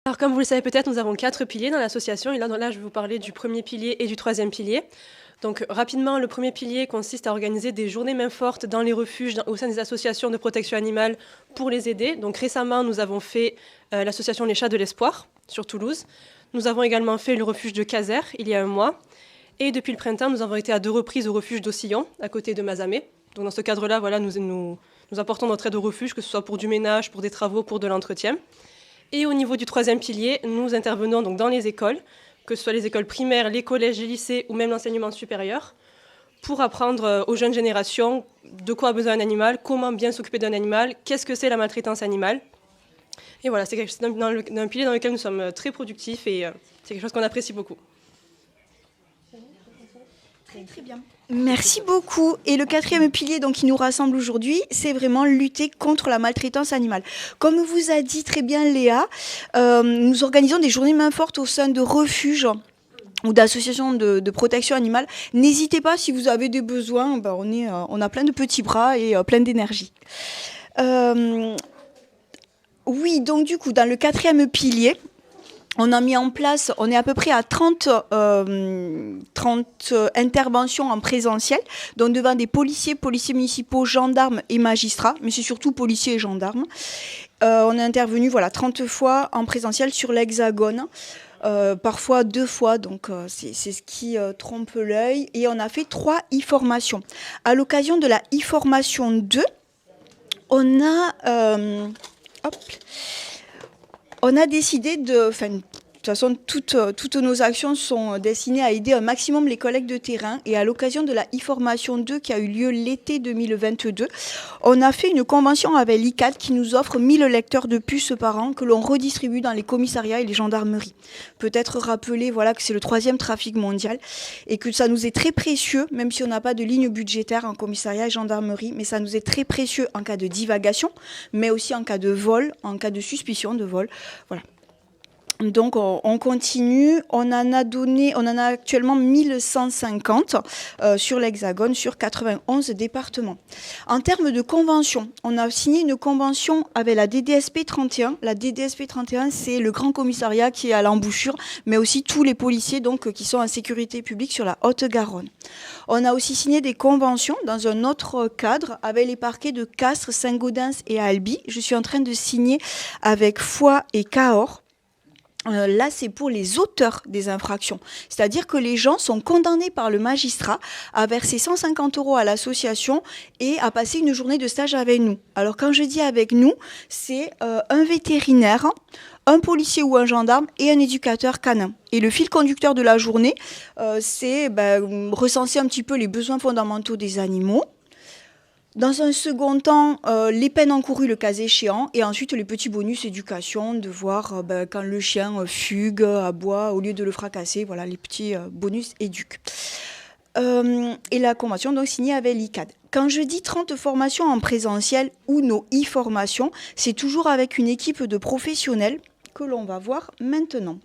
Alors, comme vous le savez peut-être, nous avons 4 piliers dans l'association. Et là, je vais vous parler du premier pilier et du troisième pilier. Donc, rapidement, le premier pilier consiste à organiser des journées main fortes dans les refuges, au sein des associations de protection animale pour les aider. Donc, récemment, nous avons fait l'association Les Chats de l'Espoir sur Toulouse. Nous avons également fait le refuge de Caser il y a un mois. Et depuis le printemps, nous avons été à 2 reprises au refuge d'Ossillon, à côté de Mazamet. Donc, dans ce cadre-là, voilà, nous apportons notre aide au refuge, que ce soit pour du ménage, pour des travaux, pour de l'entretien. Et au niveau du troisième pilier, nous intervenons donc dans les écoles, que ce soit les écoles primaires, les collèges, les lycées ou même l'enseignement supérieur, pour apprendre aux jeunes générations de quoi a besoin un animal, comment bien s'occuper d'un animal, qu'est-ce que c'est la maltraitance animale. Et voilà, c'est un pilier dans lequel nous sommes très productifs et c'est quelque chose qu'on apprécie beaucoup. Très, très bien. Merci beaucoup. Et le quatrième pilier donc, qui nous rassemble aujourd'hui, c'est vraiment lutter contre la maltraitance animale. Comme vous a dit très bien Léa, nous organisons des journées main fortes au sein de refuges ou d'associations de protection animale. N'hésitez pas si vous avez des besoins, on a plein de petits bras et plein d'énergie. Oui, donc du coup, dans le quatrième pilier, on a mis en place, on est à peu près à 30 interventions en présentiel, donc devant des policiers municipaux, gendarmes et magistrats, mais c'est surtout policiers et gendarmes. On est intervenu 30 fois en présentiel sur l'Hexagone, parfois 2 fois, donc c'est ce qui trompe l'œil. Et on a fait 3 e-formations. À l'occasion de la e-formation 2, on a décidé de toute façon, toutes nos actions sont destinées à aider un maximum les collègues de terrain. Et à l'occasion de la e-formation 2 qui a eu lieu l'été 2022, on a fait une convention avec l'ICAD qui nous offre 1000 lecteurs de puces par an que l'on redistribue dans les commissariats et les gendarmeries. Peut-être rappeler que c'est le 3e trafic mondial et que ça nous est très précieux, même si on n'a pas de ligne budgétaire en commissariat et gendarmerie, mais ça nous est très précieux en cas de divagation, mais aussi en cas de vol, en cas de suspicion de vol. Voilà. Donc on continue, on en a actuellement 1150 sur l'Hexagone, sur 91 départements. En termes de convention, on a signé une convention avec la DDSP 31. La DDSP 31, c'est le grand commissariat qui est à l'embouchure, mais aussi tous les policiers qui sont en sécurité publique sur la Haute-Garonne. On a aussi signé des conventions dans un autre cadre avec les parquets de Castres, Saint-Gaudens et Albi. Je suis en train de signer avec Foix et Cahors. Là, c'est pour les auteurs des infractions. C'est-à-dire que les gens sont condamnés par le magistrat à verser 150 € à l'association et à passer une journée de stage avec nous. Alors, quand je dis avec nous, c'est un vétérinaire, un policier ou un gendarme et un éducateur canin. Et le fil conducteur de la journée, c'est recenser un petit peu les besoins fondamentaux des animaux. Dans un second temps, les peines encourues le cas échéant, et ensuite les petits bonus éducation, de voir quand le chien fugue, aboie, au lieu de le fracasser, voilà les petits bonus éduc. Et la convention donc signée avec l'ICAD. Quand je dis 30 formations en présentiel ou nos e-formations, c'est toujours avec une équipe de professionnels que l'on va voir maintenant.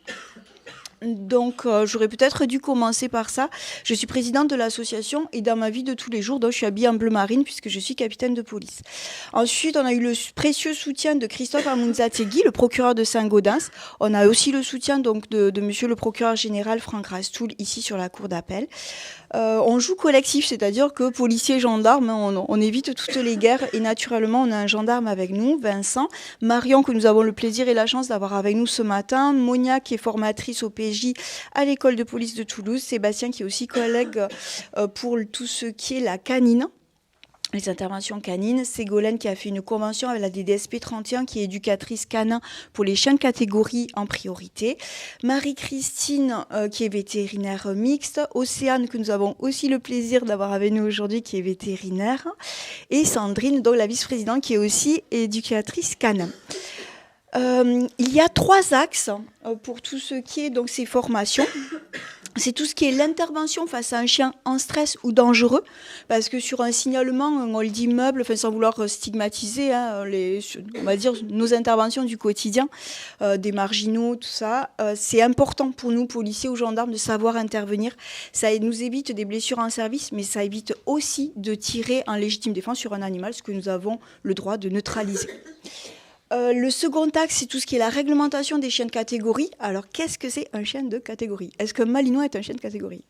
Donc, j'aurais peut-être dû commencer par ça. Je suis présidente de l'association et dans ma vie de tous les jours, donc, je suis habillée en bleu marine puisque je suis capitaine de police. Ensuite, on a eu le précieux soutien de Christophe Amunzategui, le procureur de Saint-Gaudens. On a aussi le soutien donc, de monsieur le procureur général Franck Rastoul, ici sur la cour d'appel. On joue collectif, c'est-à-dire que policiers, gendarmes, on évite toutes les guerres et naturellement, on a un gendarme avec nous, Vincent, Marion, que nous avons le plaisir et la chance d'avoir avec nous ce matin, Monia, qui est formatrice au PJ à l'école de police de Toulouse, Sébastien, qui est aussi collègue pour tout ce qui est la canine. Les interventions canines, Ségolène qui a fait une convention avec la DDSP 31 qui est éducatrice canin pour les chiens de catégorie en priorité. Marie-Christine qui est vétérinaire mixte. Océane que nous avons aussi le plaisir d'avoir avec nous aujourd'hui qui est vétérinaire. Et Sandrine, donc la vice-présidente qui est aussi éducatrice canin. Il y a 3 axes pour tout ce qui est donc ces formations. C'est tout ce qui est l'intervention face à un chien en stress ou dangereux, parce que sur un signalement, on le dit meuble, sans vouloir stigmatiser, on va dire nos interventions du quotidien, des marginaux, tout ça, c'est important pour nous, policiers ou gendarmes, de savoir intervenir. Ça nous évite des blessures en service, mais ça évite aussi de tirer en légitime défense sur un animal, ce que nous avons le droit de neutraliser. Le second axe, c'est tout ce qui est la réglementation des chiens de catégorie. Alors, qu'est-ce que c'est un chien de catégorie? Est-ce que Malinois est un chien de catégorie?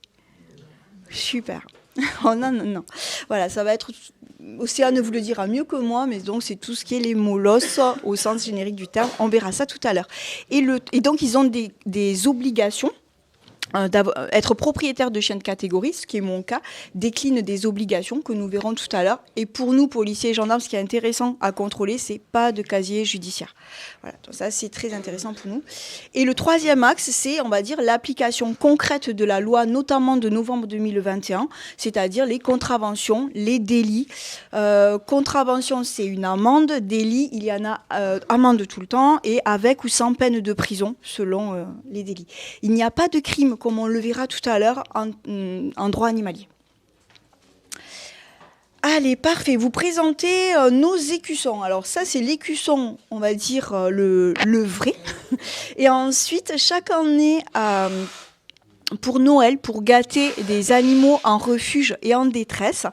Super. Oh non, non, non. Voilà, ça va être... Océane vous le dira mieux que moi, mais donc c'est tout ce qui est les molosses au sens générique du terme. On verra ça tout à l'heure. Et donc, ils ont des obligations. Être propriétaire de chiens de catégorie, ce qui est mon cas, décline des obligations que nous verrons tout à l'heure. Et pour nous, policiers et gendarmes, ce qui est intéressant à contrôler, c'est pas de casier judiciaire. Voilà, donc ça c'est très intéressant pour nous. Et le troisième axe, c'est, on va dire, l'application concrète de la loi, notamment de novembre 2021, c'est-à-dire les contraventions, les délits. Contravention, c'est une amende. Délit, il y en a amende tout le temps et avec ou sans peine de prison, selon les délits. Il n'y a pas de crime, comme on le verra tout à l'heure, en droit animalier. Allez, parfait. Vous présentez nos écussons. Alors ça, c'est l'écusson, on va dire, le vrai. Et ensuite, chaque année, pour Noël, pour gâter des animaux en refuge et en détresse,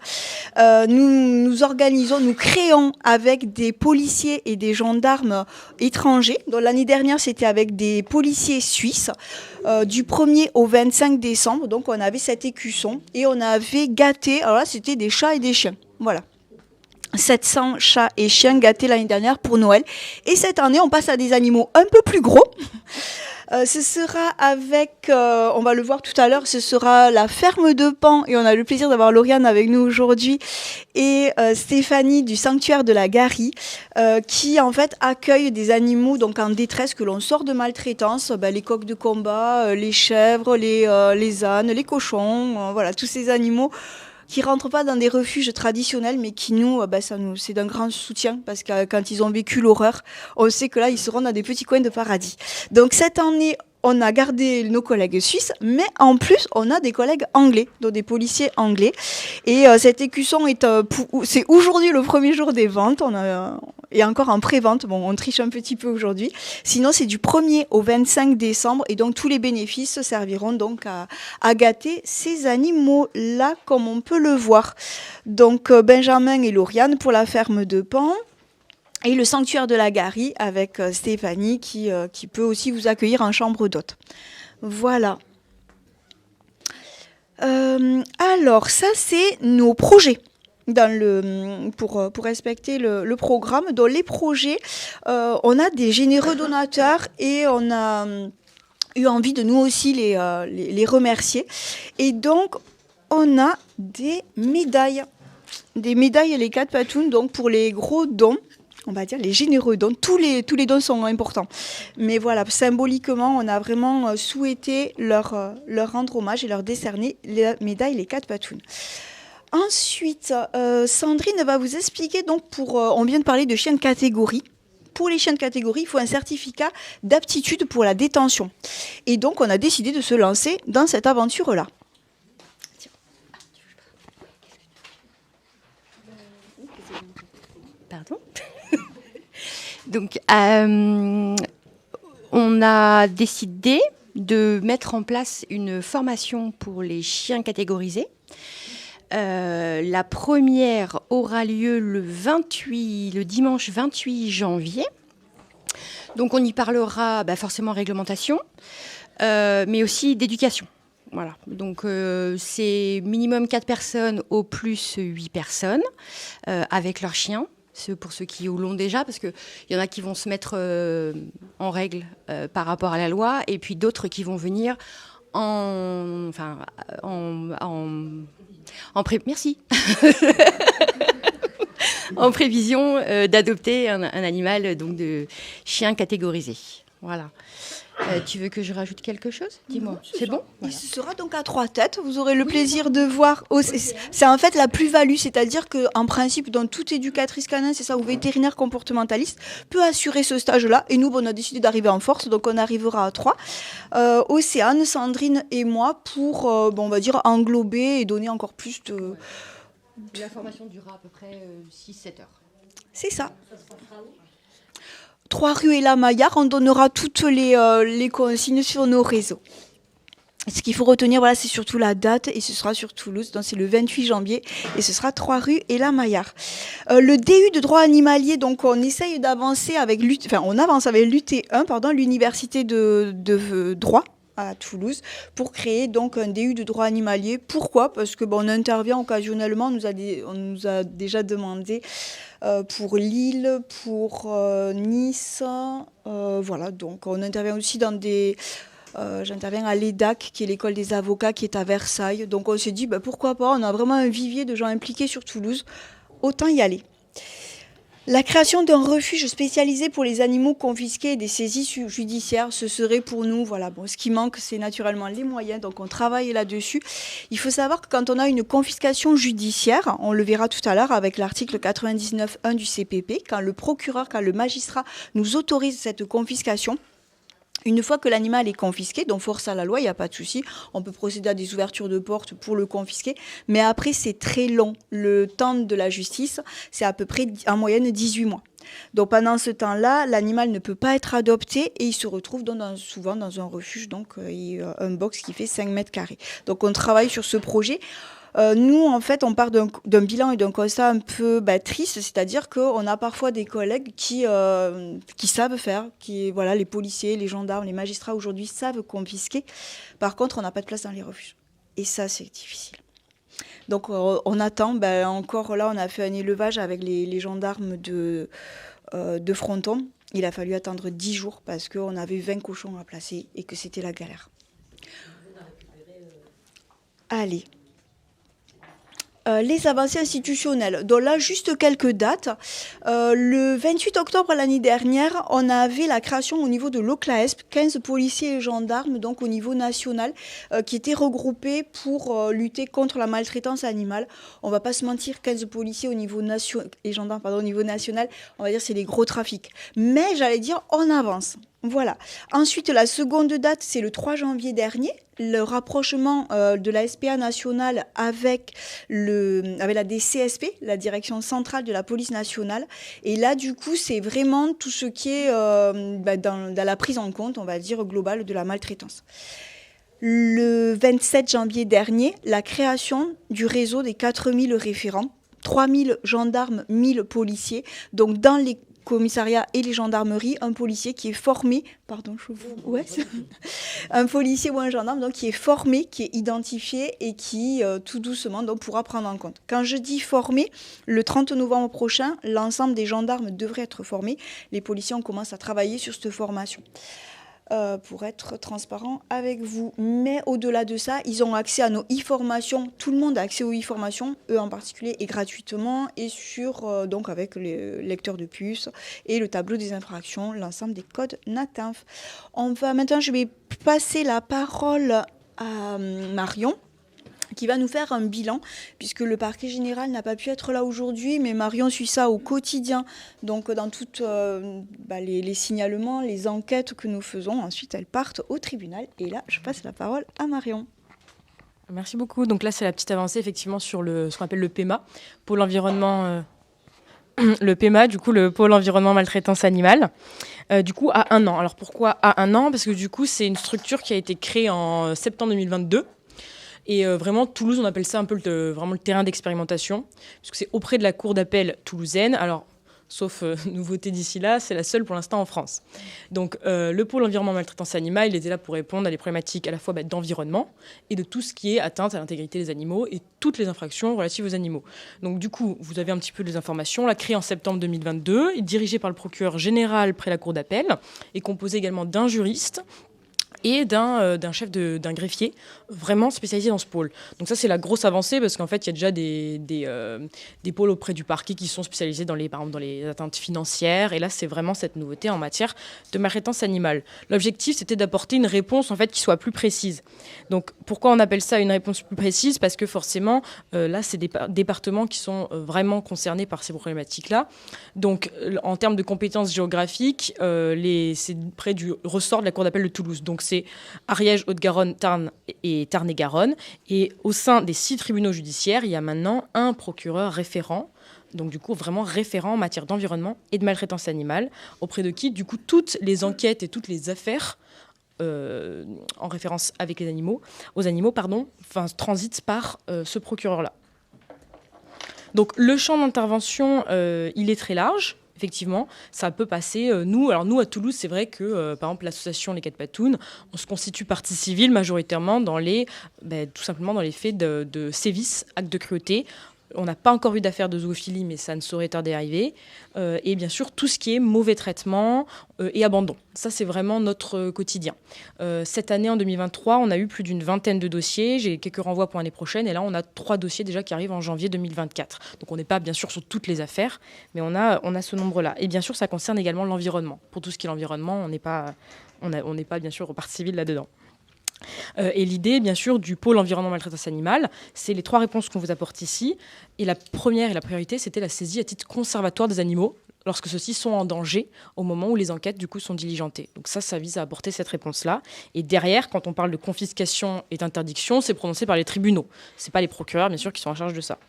nous organisons, nous créons avec des policiers et des gendarmes étrangers. Donc, l'année dernière, c'était avec des policiers suisses. Du 1er au 25 décembre, donc on avait cet écusson et on avait gâté, alors là c'était des chats et des chiens, voilà. 700 chats et chiens gâtés l'année dernière pour Noël. Et cette année, on passe à des animaux un peu plus gros. Ce sera avec, on va le voir tout à l'heure, ce sera la ferme de Pan. Et on a le plaisir d'avoir Lauriane avec nous aujourd'hui. Et Stéphanie du sanctuaire de la Garie, qui en fait accueille des animaux donc en détresse que l'on sort de maltraitance. Les coqs de combat, les chèvres, les ânes, les cochons, voilà, tous ces animaux qui rentrent pas dans des refuges traditionnels, mais qui c'est d'un grand soutien, parce que quand ils ont vécu l'horreur, on sait que là, ils seront dans des petits coins de paradis. Donc cette année, on a gardé nos collègues suisses, mais en plus, on a des collègues anglais, donc des policiers anglais. Et cet écusson c'est aujourd'hui le premier jour des ventes. Et encore en pré-vente. Bon, on triche un petit peu aujourd'hui. Sinon, c'est du 1er au 25 décembre. Et donc, tous les bénéfices serviront donc à gâter ces animaux-là, comme on peut le voir. Donc, Benjamin et Lauriane pour la ferme de Pan. Et le sanctuaire de la Garie avec Stéphanie qui peut aussi vous accueillir en chambre d'hôte. Voilà. Alors, ça, c'est nos projets. Pour respecter le programme. Dans les projets, on a des généreux donateurs et on a eu envie de nous aussi les remercier. Et donc, on a des médailles. Des médailles, les 4 patounes, donc pour les gros dons. On va dire les généreux dons. Tous les dons sont importants. Mais voilà, symboliquement, on a vraiment souhaité leur rendre hommage et leur décerner les médailles, les 4 patounes. Ensuite, Sandrine va vous expliquer, donc on vient de parler de chiens de catégorie. Pour les chiens de catégorie, il faut un certificat d'aptitude pour la détention. Et donc, on a décidé de se lancer dans cette aventure-là. Pardon. Donc, on a décidé de mettre en place une formation pour les chiens catégorisés. La première aura lieu le dimanche 28 janvier. Donc on y parlera forcément réglementation, mais aussi d'éducation. Voilà. Donc c'est minimum 4 personnes au plus 8 personnes avec leurs chiens. Pour ceux qui l'ont déjà, parce qu'il y en a qui vont se mettre en règle par rapport à la loi, et puis d'autres qui vont venir merci. En prévision d'adopter un animal donc de chien catégorisé. Voilà. Tu veux que je rajoute quelque chose? Dis-moi. C'est bon? Voilà. Il sera donc à 3 têtes. Vous aurez le plaisir de voir. C'est en fait la plus-value, c'est-à-dire qu'en principe, dans toute éducatrice canine, c'est ça, ou vétérinaire comportementaliste, peut assurer ce stage-là. Et nous, on a décidé d'arriver en force, donc on arrivera à 3. Océane, Sandrine et moi pour, on va dire, englober et donner encore plus de... La formation durera à peu près 6-7 heures. C'est ça. 3 rue et la Maillard, on donnera toutes les consignes sur nos réseaux. Ce qu'il faut retenir, voilà, c'est surtout la date et ce sera sur Toulouse. Donc c'est le 28 janvier et ce sera 3 rue Ella Maillard. Le DU de droit animalier, donc on essaye d'avancer avec on avance avec l'UT1, l'université de droit à Toulouse, pour créer donc un DU de droit animalier. Pourquoi ? Parce que on intervient occasionnellement, on nous a déjà demandé pour Lille, pour Nice, voilà, donc on intervient aussi dans des... j'interviens à l'EDAC, qui est l'école des avocats, qui est à Versailles. Donc on s'est dit, pourquoi pas, on a vraiment un vivier de gens impliqués sur Toulouse, autant y aller. La création d'un refuge spécialisé pour les animaux confisqués et des saisies judiciaires, ce serait pour nous, ce qui manque, c'est naturellement les moyens, donc on travaille là-dessus. Il faut savoir que quand on a une confiscation judiciaire, on le verra tout à l'heure avec l'article 99.1 du CPP, quand le magistrat nous autorise cette confiscation, une fois que l'animal est confisqué, donc force à la loi, il n'y a pas de souci, on peut procéder à des ouvertures de porte pour le confisquer, mais après c'est très long. Le temps de la justice, c'est à peu près en moyenne 18 mois. Donc pendant ce temps-là, l'animal ne peut pas être adopté et il se retrouve souvent dans un refuge, donc un box qui fait 5 mètres carrés. Donc on travaille sur ce projet. Nous, en fait, on part d'un bilan et d'un constat un peu triste, c'est-à-dire qu'on a parfois des collègues qui savent faire, les policiers, les gendarmes, les magistrats aujourd'hui savent confisquer. Par contre, on n'a pas de place dans les refuges. Et ça, c'est difficile. Donc, on attend. Encore là, on a fait un élevage avec les gendarmes de Fronton. Il a fallu attendre 10 jours parce qu'on avait 20 cochons à placer et que c'était la galère. Allez. Les avancées institutionnelles. Donc là, juste quelques dates. Le 28 octobre l'année dernière, on avait la création au niveau de l'OCLAESP, 15 policiers et gendarmes, donc au niveau national, qui étaient regroupés pour lutter contre la maltraitance animale. On ne va pas se mentir, 15 policiers et gendarmes au niveau national, on va dire c'est les gros trafics. Mais j'allais dire, on avance. Voilà. Ensuite, la seconde date, c'est le 3 janvier dernier, le rapprochement de la SPA nationale avec la DCSP, la Direction centrale de la police nationale. Et là, du coup, c'est vraiment tout ce qui est dans la prise en compte, on va dire, globale de la maltraitance. Le 27 janvier dernier, la création du réseau des 4000 référents, 3000 gendarmes, 1000 policiers. Donc, dans les commissariats et les gendarmeries, un policier qui est formé, un policier ou un gendarme donc, qui est formé, qui est identifié et qui, tout doucement, donc, pourra prendre en compte. Quand je dis formé, le 30 novembre prochain, l'ensemble des gendarmes devraient être formés. Les policiers, on commence à travailler sur cette formation. Pour être transparent avec vous. Mais au-delà de ça, ils ont accès à nos e-formations. Tout le monde a accès aux e-formations, eux en particulier, et gratuitement, et donc avec les lecteurs de puces et le tableau des infractions, l'ensemble des codes NATINF. Maintenant, je vais passer la parole à Marion, qui va nous faire un bilan, puisque le parquet général n'a pas pu être là aujourd'hui, mais Marion suit ça au quotidien, donc dans toutes les signalements, les enquêtes que nous faisons, ensuite elles partent au tribunal, et là je passe la parole à Marion. Merci beaucoup. Donc là c'est la petite avancée effectivement sur ce qu'on appelle le PEMA, Pôle environnement... le PEMA, du coup, le pôle environnement maltraitance animale, du coup, à 1 an. Alors pourquoi à 1 an ? Parce que du coup, c'est une structure qui a été créée en septembre 2022. Et vraiment, Toulouse, on appelle ça un peu vraiment le terrain d'expérimentation, puisque c'est auprès de la cour d'appel toulousaine. Alors, sauf nouveauté d'ici là, c'est la seule pour l'instant en France. Donc, le pôle environnement maltraitance animale, il était là pour répondre à des problématiques à la fois d'environnement et de tout ce qui est atteinte à l'intégrité des animaux et toutes les infractions relatives aux animaux. Donc, du coup, vous avez un petit peu les informations. La créée en septembre 2022, est dirigée par le procureur général près la cour d'appel, est composée également d'un juriste et d'un d'un greffier vraiment spécialisé dans ce pôle. Donc ça, c'est la grosse avancée parce qu'en fait, il y a déjà des pôles auprès du parquet qui sont spécialisés par exemple, dans les atteintes financières. Et là, c'est vraiment cette nouveauté en matière de maltraitance animale. L'objectif, c'était d'apporter une réponse en fait, qui soit plus précise. Donc, pourquoi on appelle ça une réponse plus précise ? Parce que forcément, là, c'est des départements qui sont vraiment concernés par ces problématiques-là. Donc, en termes de compétences géographiques, c'est près du ressort de la cour d'appel de Toulouse. Donc, c'est Ariège, Haute-Garonne, Tarn et Tarn-et-Garonne. Et au sein des 6 tribunaux judiciaires, il y a maintenant un procureur référent, donc du coup vraiment référent en matière d'environnement et de maltraitance animale, auprès de qui, du coup, toutes les enquêtes et toutes les affaires en référence avec les animaux, transitent par ce procureur-là. Donc le champ d'intervention, il est très large. Effectivement, ça peut passer. Nous, à Toulouse, c'est vrai que, par exemple, l'association Les Quatre Patounes, on se constitue partie civile majoritairement tout simplement dans les faits de sévices, actes de cruauté. On n'a pas encore eu d'affaire de zoophilie, mais ça ne saurait tarder à arriver. Et bien sûr, tout ce qui est mauvais traitement et abandon. Ça, c'est vraiment notre quotidien. Cette année, en 2023, on a eu plus d'une vingtaine de dossiers. J'ai quelques renvois pour l'année prochaine. Et là, on a 3 dossiers déjà qui arrivent en janvier 2024. Donc, on n'est pas, bien sûr, sur toutes les affaires, mais on a ce nombre-là. Et bien sûr, ça concerne également l'environnement. Pour tout ce qui est l'environnement, on n'est pas, bien sûr, au partie civile là-dedans. Et l'idée, bien sûr, du pôle environnement maltraitance animale, c'est les 3 réponses qu'on vous apporte ici. Et la première et la priorité, c'était la saisie à titre conservatoire des animaux lorsque ceux-ci sont en danger au moment où les enquêtes, du coup, sont diligentées. Donc ça vise à apporter cette réponse-là. Et derrière, quand on parle de confiscation et d'interdiction, c'est prononcé par les tribunaux. Ce n'est pas les procureurs, bien sûr, qui sont en charge de ça.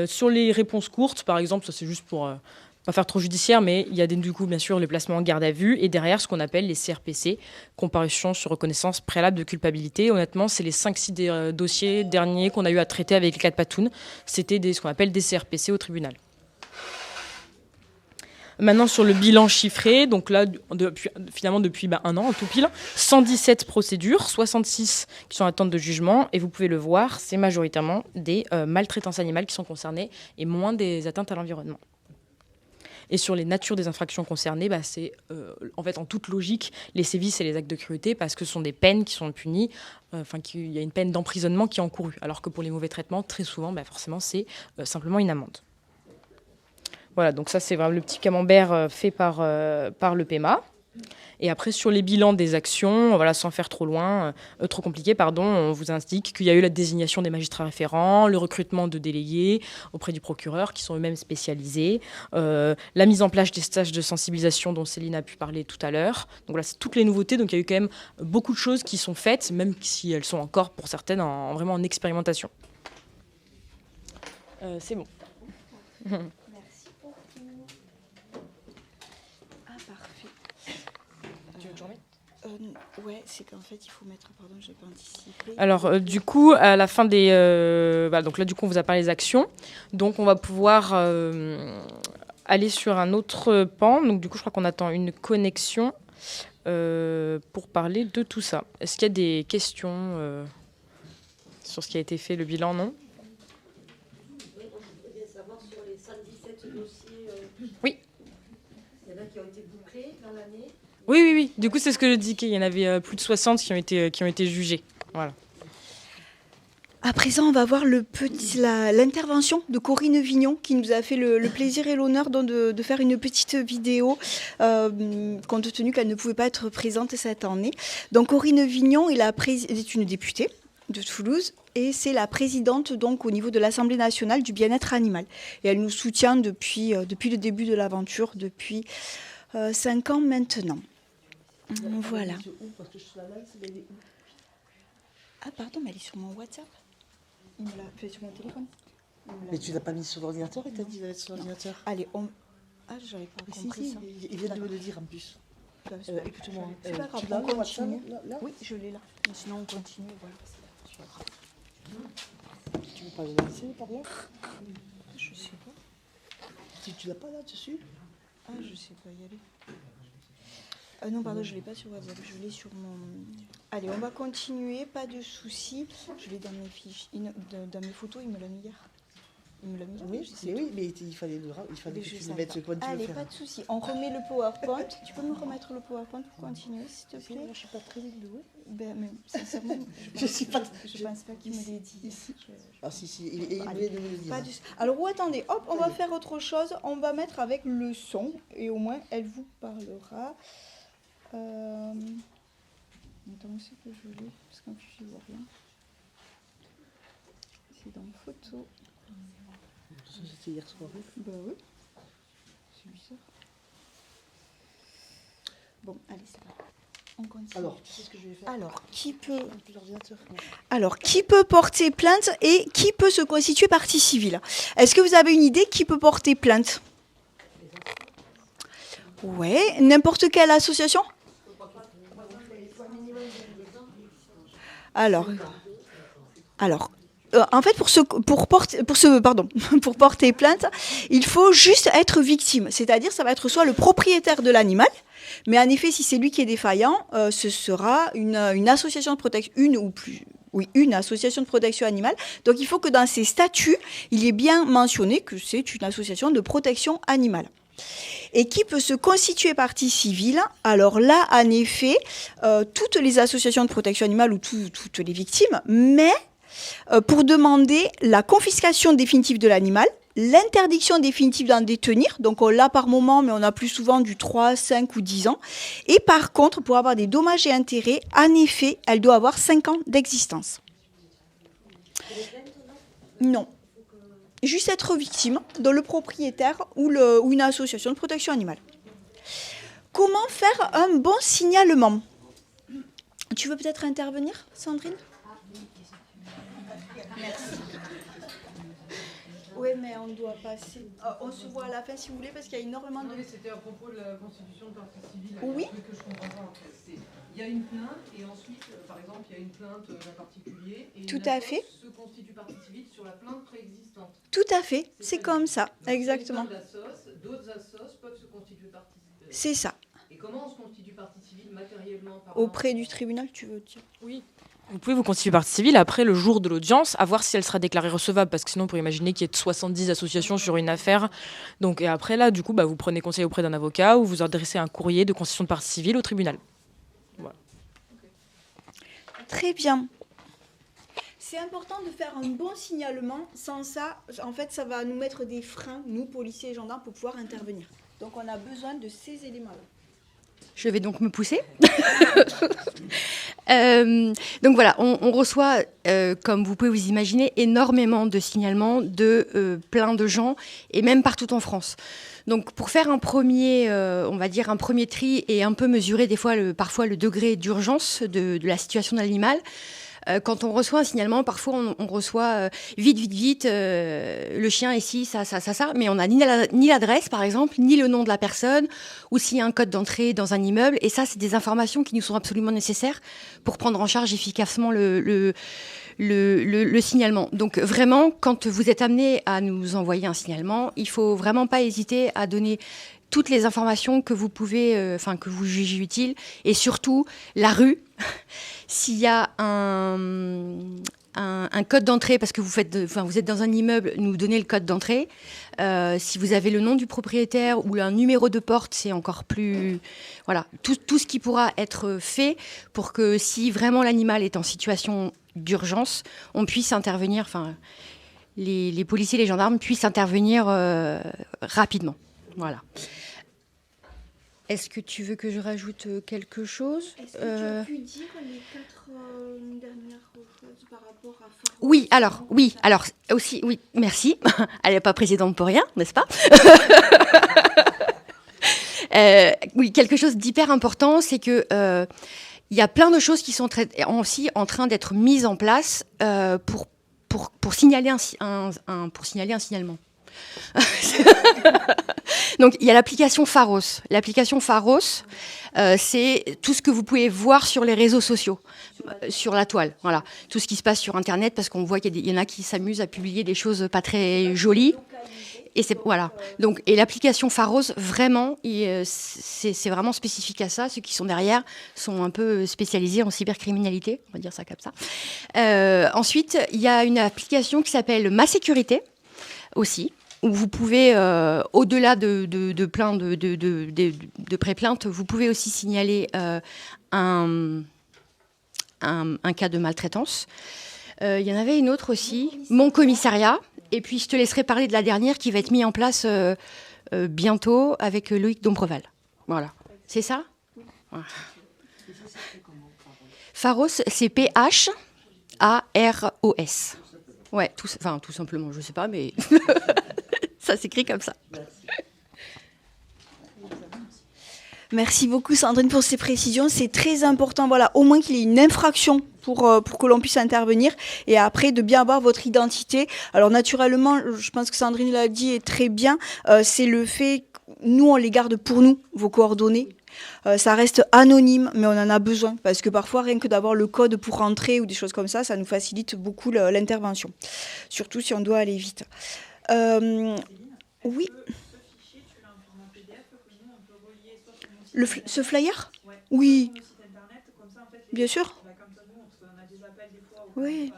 Sur les réponses courtes, par exemple, ça c'est juste pour... pas faire trop judiciaire, mais il y a du coup, bien sûr, le placement en garde à vue et derrière, ce qu'on appelle les CRPC, comparution sur reconnaissance préalable de culpabilité. Honnêtement, c'est les 5-6 dossiers derniers qu'on a eu à traiter avec les 4 patounes. C'était ce qu'on appelle des CRPC au tribunal. Maintenant, sur le bilan chiffré, donc là, depuis 1 an, tout pile, 117 procédures, 66 qui sont en attente de jugement, et vous pouvez le voir, c'est majoritairement des maltraitances animales qui sont concernées et moins des atteintes à l'environnement. Et sur les natures des infractions concernées, c'est en fait en toute logique les sévices et les actes de cruauté parce que ce sont des peines qui sont punies, qu'il y a une peine d'emprisonnement qui est encourue. Alors que pour les mauvais traitements, très souvent, forcément, c'est simplement une amende. Voilà, donc ça c'est vraiment le petit camembert fait par le PEMA. Et après, sur les bilans des actions, sans faire trop compliqué, on vous indique qu'il y a eu la désignation des magistrats référents, le recrutement de délégués auprès du procureur, qui sont eux-mêmes spécialisés, la mise en place des stages de sensibilisation dont Céline a pu parler tout à l'heure. Donc voilà, c'est toutes les nouveautés. Donc il y a eu quand même beaucoup de choses qui sont faites, même si elles sont encore, pour certaines, vraiment en expérimentation. C'est bon. Merci beaucoup. Ah, parfait. Tu veux que j'en mette ? Ouais, c'est qu'en fait, il faut mettre... Pardon, je n'ai pas anticipé. Alors, du coup, à la fin des... donc là, du coup, on vous a parlé des actions. Donc, on va pouvoir aller sur un autre pan. Donc, du coup, je crois qu'on attend une connexion pour parler de tout ça. Est-ce qu'il y a des questions sur ce qui a été fait, le bilan, non ? Oui. Il y en a qui ont été bouclés dans l'année. Oui. Du coup, c'est ce que je dis, qu'il y en avait plus de 60 qui ont été jugés. Voilà. À présent, on va voir l'intervention de Corinne Vignon, qui nous a fait le plaisir et l'honneur de faire une petite vidéo, compte tenu qu'elle ne pouvait pas être présente cette année. Donc, Corinne Vignon est une députée de Toulouse et c'est la présidente donc au niveau de l'Assemblée nationale du bien-être animal. Et elle nous soutient depuis le début de l'aventure, depuis 5 ans maintenant. Voilà. Ah pardon, mais elle est sur mon WhatsApp. Il me l'a fait sur mon téléphone. Mais tu l'as pas mis sur l'ordinateur, il t'a dit d'aller sur l'ordinateur. Allez, Ah, j'avais pas compris ça. Il vient de me le dire en plus. Écoute-moi, C'est pas grave, tu l'as on le WhatsApp continue. là Oui, je l'ai là. Mais sinon, on continue. Voilà. Tu veux pas le laisser par là? Je sais pas. Tu l'as pas là dessus? Ah, je sais pas y aller. Ah non, pardon, je l'ai pas sur WhatsApp, je l'ai sur mon... Allez, on va continuer, pas de soucis. Je l'ai dans mes fiches, dans mes photos, il me l'a mis hier. Oui, mais il fallait que tu le mettes quand tu Allez, veux faire. pas de soucis. On remet le PowerPoint. Tu peux me remettre le PowerPoint pour continuer, s'il te plaît? Je suis pas très douée. Ben, mais sincèrement, je pense pas qu'il me l'ait dit. Ah si, il vient de me le dire. Alors, attendez, hop, on va faire autre chose. On va mettre avec le son et au moins, elle vous parlera. Attends, où c'est que je l'ai? Parce qu'en plus, je vois rien. C'est dans photo. C'était hier soir. Bah oui. C'est bizarre. Bon, allez, c'est bon. On continue. Alors, tu sais ce que je vais faire? Alors, qui peut porter plainte et qui peut se constituer partie civile? Est-ce que vous avez une idée qui peut porter plainte? Ouais, n'importe quelle association? Alors, en fait, pour porter plainte, il faut juste être victime. C'est-à-dire, ça va être soit le propriétaire de l'animal, mais en effet, si c'est lui qui est défaillant, ce sera une association de protection, une association de protection animale. Donc, il faut que dans ses statuts, il est bien mentionné que c'est une association de protection animale. Et qui peut se constituer partie civile? Alors là, en effet, toutes les associations de protection animale ou toutes les victimes, mais pour demander la confiscation définitive de l'animal, l'interdiction définitive d'en détenir, donc on l'a par moment, mais on a plus souvent du 3, 5 ou 10 ans. Et par contre, pour avoir des dommages et intérêts, en effet, elle doit avoir 5 ans d'existence. Non. Juste être victime de le propriétaire ou une association de protection animale. Comment faire un bon signalement? Tu veux peut-être intervenir, Sandrine? Merci. Oui, mais on doit passer. On se voit à la fin si vous voulez, parce qu'il y a énormément de. Non, mais c'était à propos de la constitution de partie civile. Oui. Un truc que je comprends pas en fait. Il y a une plainte et ensuite, par exemple, il y a une plainte d'un particulier et tout à fait. Se constitue partie civile sur la plainte préexistante. Tout à fait. C'est comme ça, exactement. D'autres assos peuvent se constituer partie civile. C'est ça. Et comment on se constitue partie civile matériellement auprès du tribunal, tu veux dire? Oui. Vous pouvez vous constituer partie civile après le jour de l'audience, à voir si elle sera déclarée recevable, parce que sinon, pour imaginer qu'il y ait 70 associations sur une affaire. Donc, et après, là, du coup, vous prenez conseil auprès d'un avocat ou vous adressez un courrier de constitution de partie civile au tribunal. Voilà. Très bien. C'est important de faire un bon signalement. Sans ça, en fait, ça va nous mettre des freins, nous, policiers et gendarmes, pour pouvoir intervenir. Donc, on a besoin de ces éléments-là. Je vais donc me pousser. Donc voilà, on reçoit, comme vous pouvez vous imaginer, énormément de signalements de plein de gens, et même partout en France. Donc pour faire un premier tri et un peu mesurer parfois le degré d'urgence de la situation de l'animal, quand on reçoit un signalement, parfois on reçoit vite, le chien est ici, ça, mais on n'a ni l'adresse, par exemple, ni le nom de la personne, ou s'il y a un code d'entrée dans un immeuble. Et ça, c'est des informations qui nous sont absolument nécessaires pour prendre en charge efficacement le signalement. Donc vraiment, quand vous êtes amené à nous envoyer un signalement, il faut vraiment pas hésiter à donner toutes les informations que vous pouvez, que vous jugez utiles, et surtout la rue. S'il y a un code d'entrée, parce que vous êtes dans un immeuble, nous donnez le code d'entrée. Si vous avez le nom du propriétaire ou un numéro de porte, c'est encore plus... Voilà, tout ce qui pourra être fait pour que si vraiment l'animal est en situation d'urgence, on puisse intervenir, les policiers et les gendarmes puissent intervenir rapidement. Voilà. Est-ce que tu veux que je rajoute quelque chose? Est-ce que tu as pu dire les 4 dernières choses par rapport à Pharos? Oui, alors aussi, oui, merci. Elle n'est pas présidente pour rien, n'est-ce pas? Oui, quelque chose d'hyper important, c'est que il y a plein de choses qui sont aussi en train d'être mises en place pour signaler pour signaler un signalement. Donc il y a l'application Pharos. L'application Pharos, c'est tout ce que vous pouvez voir sur les réseaux sociaux, sur la toile. Voilà, tout ce qui se passe sur Internet, parce qu'on voit qu'il y en a qui s'amusent à publier des choses pas très jolies. Et voilà. Donc, et l'application Pharos, vraiment, c'est vraiment spécifique à ça. Ceux qui sont derrière sont un peu spécialisés en cybercriminalité, on va dire ça comme ça. Ensuite, il y a une application qui s'appelle Ma Sécurité aussi, où vous pouvez, au-delà de plein de pré-plaintes, vous pouvez aussi signaler un cas de maltraitance. Il y en avait une autre aussi, Mon Commissariat. Et puis, je te laisserai parler de la dernière qui va être mise en place bientôt avec Loïc Dombreval. Voilà. C'est ça? Voilà. Pharos, c'est Pharos. Ouais, tout simplement, je ne sais pas, mais ça s'écrit comme ça. Merci beaucoup Sandrine pour ces précisions. C'est très important, voilà, au moins qu'il y ait une infraction pour que l'on puisse intervenir, et après de bien avoir votre identité. Alors naturellement, je pense que Sandrine l'a dit et très bien, c'est le fait, nous on les garde pour nous, vos coordonnées. Ça reste anonyme, mais on en a besoin parce que parfois, rien que d'avoir le code pour rentrer ou des choses comme ça nous facilite beaucoup l'intervention. Surtout si on doit aller vite. Oui. Ce flyer ? Oui. Bien sûr. Oui.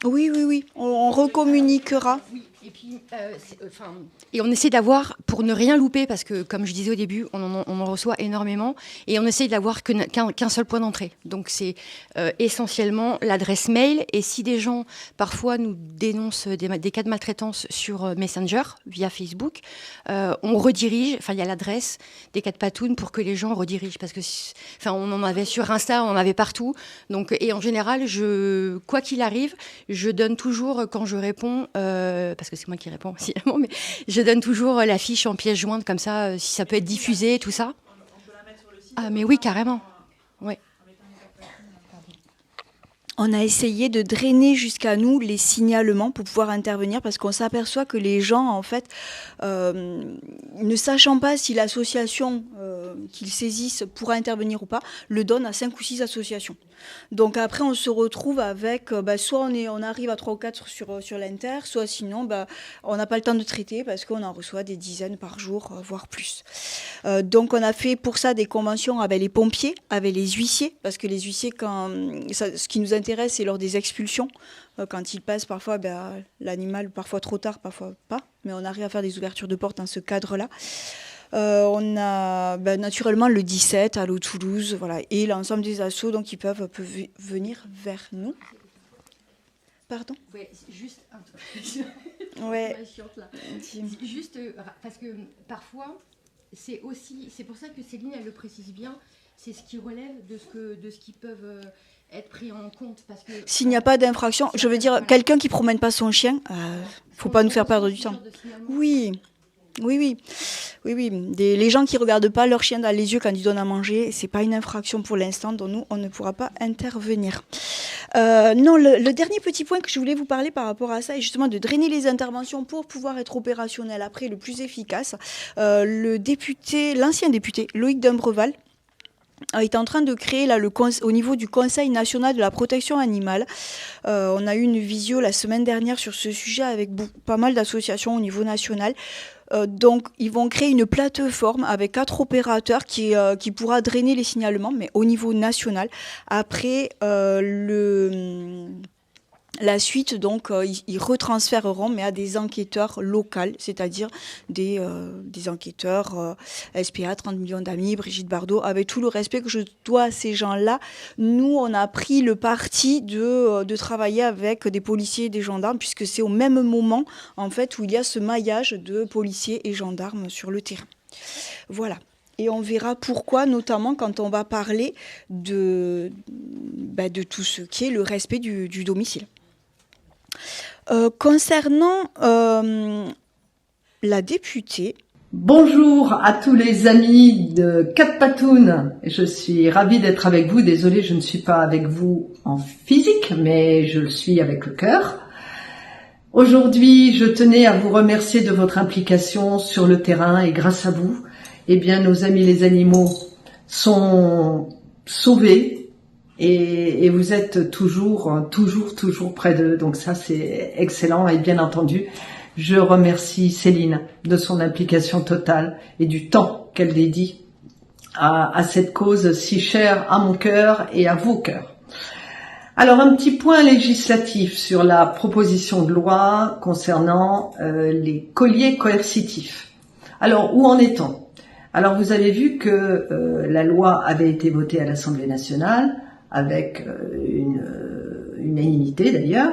Oui. On recommuniquera. Et puis, et on essaie d'avoir, pour ne rien louper, parce que comme je disais au début, on en reçoit énormément, et on essaie d'avoir qu'un seul point d'entrée. Donc c'est essentiellement l'adresse mail, et si des gens parfois nous dénoncent des cas de maltraitance sur Messenger, via Facebook, on redirige, il y a l'adresse des cas de Patoun pour que les gens redirigent, parce que on en avait sur Insta, on en avait partout. Donc, et en général, quoi qu'il arrive, je donne toujours, quand je réponds, parce que c'est moi qui réponds aussi, mais je donne toujours la fiche en pièce jointe, comme ça, si ça peut être diffusé, tout ça. On peut la mettre sur le site. Ah, mais oui, carrément. Ouais. On a essayé de drainer jusqu'à nous les signalements pour pouvoir intervenir parce qu'on s'aperçoit que les gens, en fait, ne sachant pas si l'association qu'ils saisissent pourra intervenir ou pas, le donnent à 5 ou 6 associations. Donc après, on se retrouve avec, soit on arrive à 3 ou 4 sur l'Inter, soit sinon, on n'a pas le temps de traiter parce qu'on en reçoit des dizaines par jour, voire plus. Donc on a fait pour ça des conventions avec les pompiers, avec les huissiers, parce que les huissiers, ce qui nous intéresse, c'est lors des expulsions. Quand ils passent, parfois, l'animal, parfois trop tard, parfois pas, mais on arrive à faire des ouvertures de portes dans ce cadre-là. On a naturellement le 17, Allo Toulouse, voilà, et l'ensemble des assos donc, qui peuvent venir vers nous. Pardon ? Ouais, juste un truc. Ouais. Juste parce que parfois, c'est pour ça que Céline, elle le précise bien, c'est ce qui relève de ce qu'ils peuvent être pris en compte. Parce que s'il n'y a pas d'infraction, je veux dire, quelqu'un qui ne promène pas son chien, faut pas nous faire perdre du temps. Oui. Les gens qui ne regardent pas leur chien dans les yeux quand ils donnent à manger, ce n'est pas une infraction pour l'instant, dont nous, on ne pourra pas intervenir. Non, le dernier petit point que je voulais vous parler par rapport à ça est justement de drainer les interventions pour pouvoir être opérationnel après, le plus efficace. L'ancien député Loïc Dumbreval est en train de créer là, au niveau du Conseil national de la protection animale. On a eu une visio la semaine dernière sur ce sujet avec pas mal d'associations au niveau national. Donc, ils vont créer une plateforme avec 4 opérateurs qui pourra drainer les signalements, mais au niveau national. Après, la suite, donc, ils retransféreront, mais à des enquêteurs locaux, c'est-à-dire des enquêteurs SPA, 30 millions d'amis, Brigitte Bardot, avec tout le respect que je dois à ces gens-là. Nous, on a pris le parti de travailler avec des policiers et des gendarmes, puisque c'est au même moment, en fait, où il y a ce maillage de policiers et gendarmes sur le terrain. Voilà. Et on verra pourquoi, notamment quand on va parler de tout ce qui est le respect du domicile. Concernant la députée... Bonjour à tous les amis de Cat Patoun. Je suis ravie d'être avec vous. Désolée, je ne suis pas avec vous en physique, mais je le suis avec le cœur. Aujourd'hui, je tenais à vous remercier de votre implication sur le terrain et grâce à vous, nos amis les animaux sont sauvés. Et vous êtes toujours près d'eux. Donc ça, c'est excellent. Et bien entendu, je remercie Céline de son implication totale et du temps qu'elle dédie à cette cause si chère à mon cœur et à vos cœurs. Alors, un petit point législatif sur la proposition de loi concernant les colliers coercitifs. Alors, où en est-on ? Alors, vous avez vu que la loi avait été votée à l'Assemblée nationale, avec une unanimité d'ailleurs.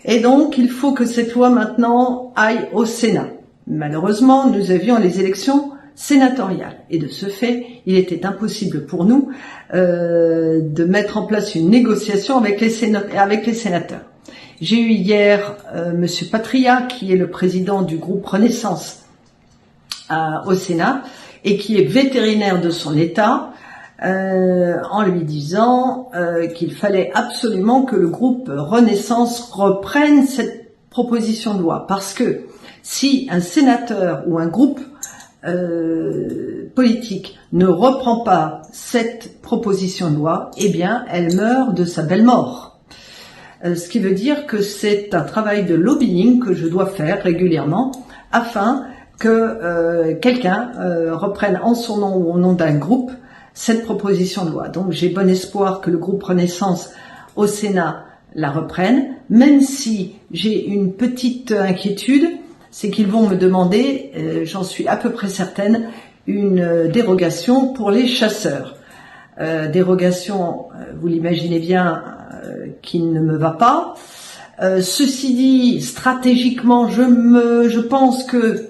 Et donc, il faut que cette loi maintenant aille au Sénat. Malheureusement, nous avions les élections sénatoriales. Et de ce fait, il était impossible pour nous de mettre en place une négociation avec les sénateurs. J'ai eu hier Monsieur Patria, qui est le président du groupe Renaissance au Sénat, et qui est vétérinaire de son État, en lui disant qu'il fallait absolument que le groupe Renaissance reprenne cette proposition de loi. Parce que si un sénateur ou un groupe politique ne reprend pas cette proposition de loi, eh bien, elle meurt de sa belle mort. Ce qui veut dire que c'est un travail de lobbying que je dois faire régulièrement afin que quelqu'un reprenne en son nom ou au nom d'un groupe cette proposition de loi. Donc j'ai bon espoir que le groupe Renaissance au Sénat la reprenne, même si j'ai une petite inquiétude, c'est qu'ils vont me demander, j'en suis à peu près certaine, une dérogation pour les chasseurs. Dérogation, vous l'imaginez bien, qui ne me va pas. Ceci dit, stratégiquement, je pense que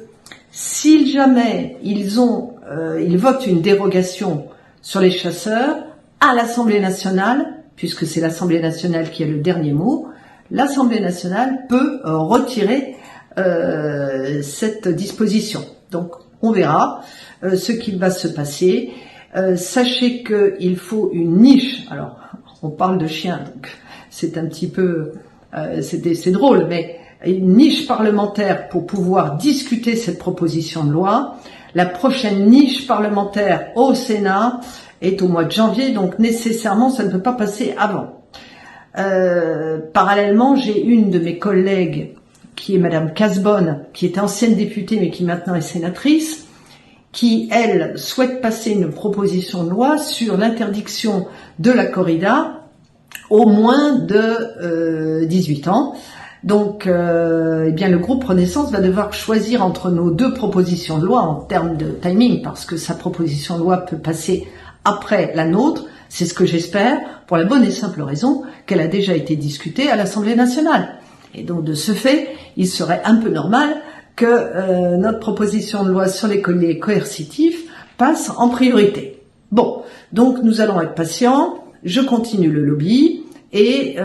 si jamais ils votent une dérogation sur les chasseurs à l'Assemblée nationale, puisque c'est l'Assemblée nationale qui a le dernier mot, l'Assemblée nationale peut retirer cette disposition. Donc, on verra ce qu'il va se passer. Sachez qu'il faut une niche. Alors, on parle de chiens, donc c'est un petit peu, c'est drôle, mais une niche parlementaire pour pouvoir discuter cette proposition de loi. La prochaine niche parlementaire au Sénat est au mois de janvier, donc nécessairement, ça ne peut pas passer avant. Parallèlement, j'ai une de mes collègues, qui est Madame Casbonne, qui était ancienne députée, mais qui maintenant est sénatrice, qui, elle, souhaite passer une proposition de loi sur l'interdiction de la corrida au moins de 18 ans. Donc, eh bien, le groupe Renaissance va devoir choisir entre nos deux propositions de loi en termes de timing, parce que sa proposition de loi peut passer après la nôtre. C'est ce que j'espère, pour la bonne et simple raison qu'elle a déjà été discutée à l'Assemblée nationale. Et donc, de ce fait, il serait un peu normal que notre proposition de loi sur les colliers coercitifs passe en priorité. Bon, donc nous allons être patients, je continue le lobby et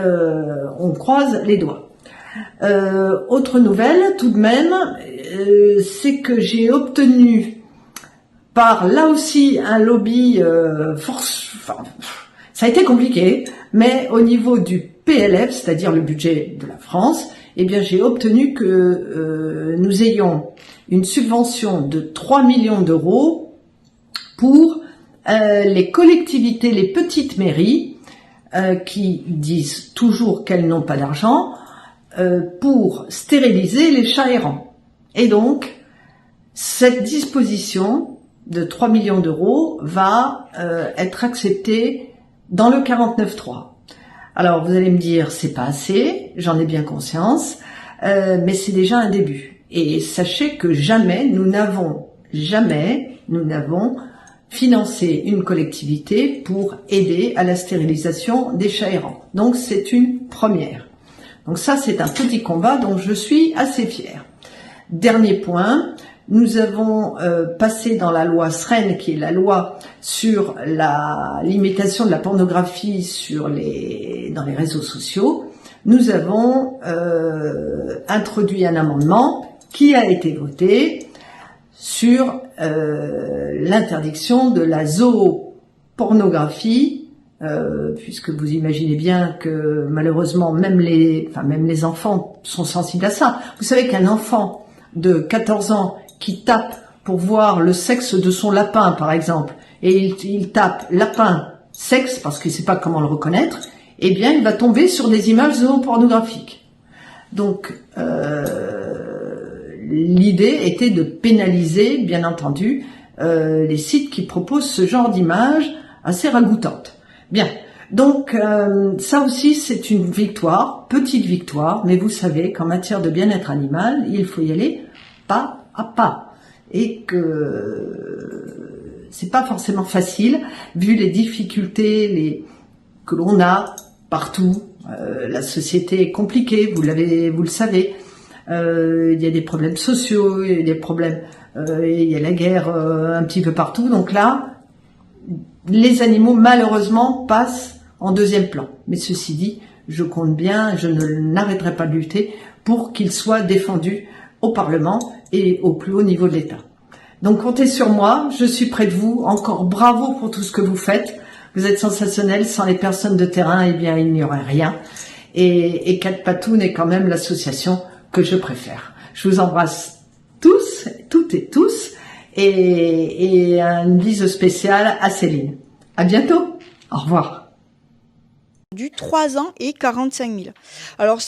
on croise les doigts. Autre nouvelle, tout de même, c'est que j'ai obtenu par là aussi un lobby ça a été compliqué, mais au niveau du PLF, c'est-à-dire le budget de la France, eh bien j'ai obtenu que nous ayons une subvention de 3 millions d'euros pour les collectivités, les petites mairies, qui disent toujours qu'elles n'ont pas d'argent, pour stériliser les chats errants. Et donc, cette disposition de 3 millions d'euros va être acceptée dans le 49.3. Alors, vous allez me dire, c'est pas assez, j'en ai bien conscience, mais c'est déjà un début. Et sachez que nous n'avons financé une collectivité pour aider à la stérilisation des chats errants. Donc, c'est une première. Donc ça, c'est un petit combat dont je suis assez fière. Dernier point, nous avons passé dans la loi SREN, qui est la loi sur la limitation de la pornographie dans les réseaux sociaux, nous avons introduit un amendement qui a été voté sur l'interdiction de la zoopornographie, puisque vous imaginez bien que malheureusement même les enfants sont sensibles à ça. Vous savez qu'un enfant de 14 ans qui tape pour voir le sexe de son lapin, par exemple, et il tape lapin sexe parce qu'il ne sait pas comment le reconnaître, eh bien il va tomber sur des images zoopornographiques. Donc l'idée était de pénaliser, bien entendu, les sites qui proposent ce genre d'images assez ragoûtantes. Bien, donc ça aussi c'est une victoire, petite victoire, mais vous savez qu'en matière de bien-être animal, il faut y aller pas à pas, et que c'est pas forcément facile vu les difficultés que l'on a partout. La société est compliquée, vous le savez. Il y a des problèmes sociaux, il y a des problèmes, il y a la guerre un petit peu partout. Donc là, les animaux malheureusement passent en deuxième plan. Mais ceci dit, je compte bien, je n'arrêterai pas de lutter pour qu'ils soient défendus au Parlement et au plus haut niveau de l'État. Donc comptez sur moi, je suis près de vous. Encore bravo pour tout ce que vous faites. Vous êtes sensationnels. Sans les personnes de terrain, eh bien il n'y aurait rien. Et Quatre Patounes est quand même l'association que je préfère. Je vous embrasse tous, toutes et tous, et une bise spéciale à Céline. À bientôt. Au revoir. Du 3 ans et 45 000. Alors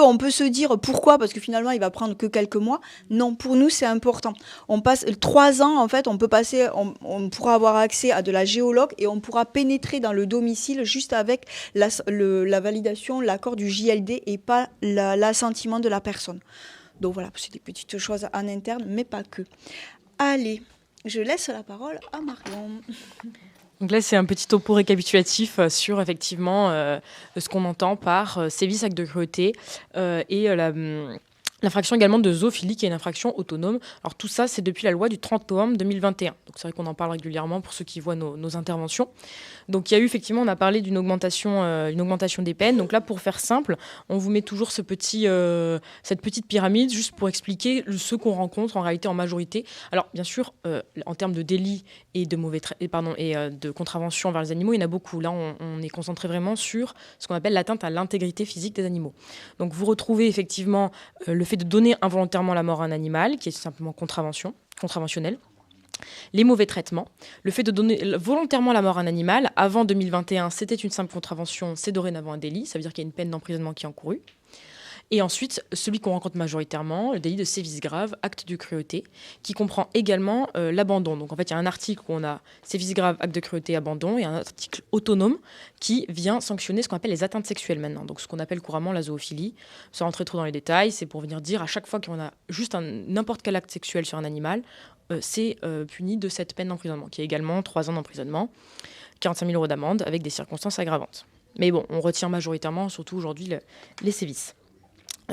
on peut se dire pourquoi, parce que finalement il va prendre que quelques mois. Non, pour nous c'est important. On passe 3 ans, en fait, on pourra avoir accès à de la géologue et on pourra pénétrer dans le domicile juste avec la validation, l'accord du JLD et pas l'assentiment de la personne. Donc voilà, c'est des petites choses en interne, mais pas que. Allez, je laisse la parole à Marion. Donc là, c'est un petit topo récapitulatif sur effectivement ce qu'on entend par sévices, actes de cruauté et l'infraction également de zoophilie, qui est une infraction autonome. Alors tout ça, c'est depuis la loi du 30 novembre 2021. Donc c'est vrai qu'on en parle régulièrement pour ceux qui voient nos interventions. Donc il y a eu effectivement, on a parlé d'une augmentation des peines. Donc là, pour faire simple, on vous met toujours cette petite pyramide juste pour expliquer ce qu'on rencontre en réalité en majorité. Alors bien sûr, en termes de délits et de de contraventions envers les animaux, il y en a beaucoup. Là, on est concentré vraiment sur ce qu'on appelle l'atteinte à l'intégrité physique des animaux. Donc vous retrouvez effectivement le fait de donner involontairement la mort à un animal, qui est simplement contraventionnel. Les mauvais traitements, le fait de donner volontairement la mort à un animal, avant 2021, c'était une simple contravention, c'est dorénavant un délit, ça veut dire qu'il y a une peine d'emprisonnement qui est encourue. Et ensuite, celui qu'on rencontre majoritairement, le délit de sévices graves, acte de cruauté, qui comprend également l'abandon. Donc en fait, il y a un article où on a sévices graves, acte de cruauté, abandon, et un article autonome qui vient sanctionner ce qu'on appelle les atteintes sexuelles maintenant. Donc ce qu'on appelle couramment la zoophilie. Sans rentrer trop dans les détails, c'est pour venir dire à chaque fois qu'on a juste n'importe quel acte sexuel sur un animal, c'est puni de cette peine d'emprisonnement, qui est également 3 ans d'emprisonnement, 45 000 € d'amende avec des circonstances aggravantes. Mais bon, on retient majoritairement, surtout aujourd'hui, les sévices.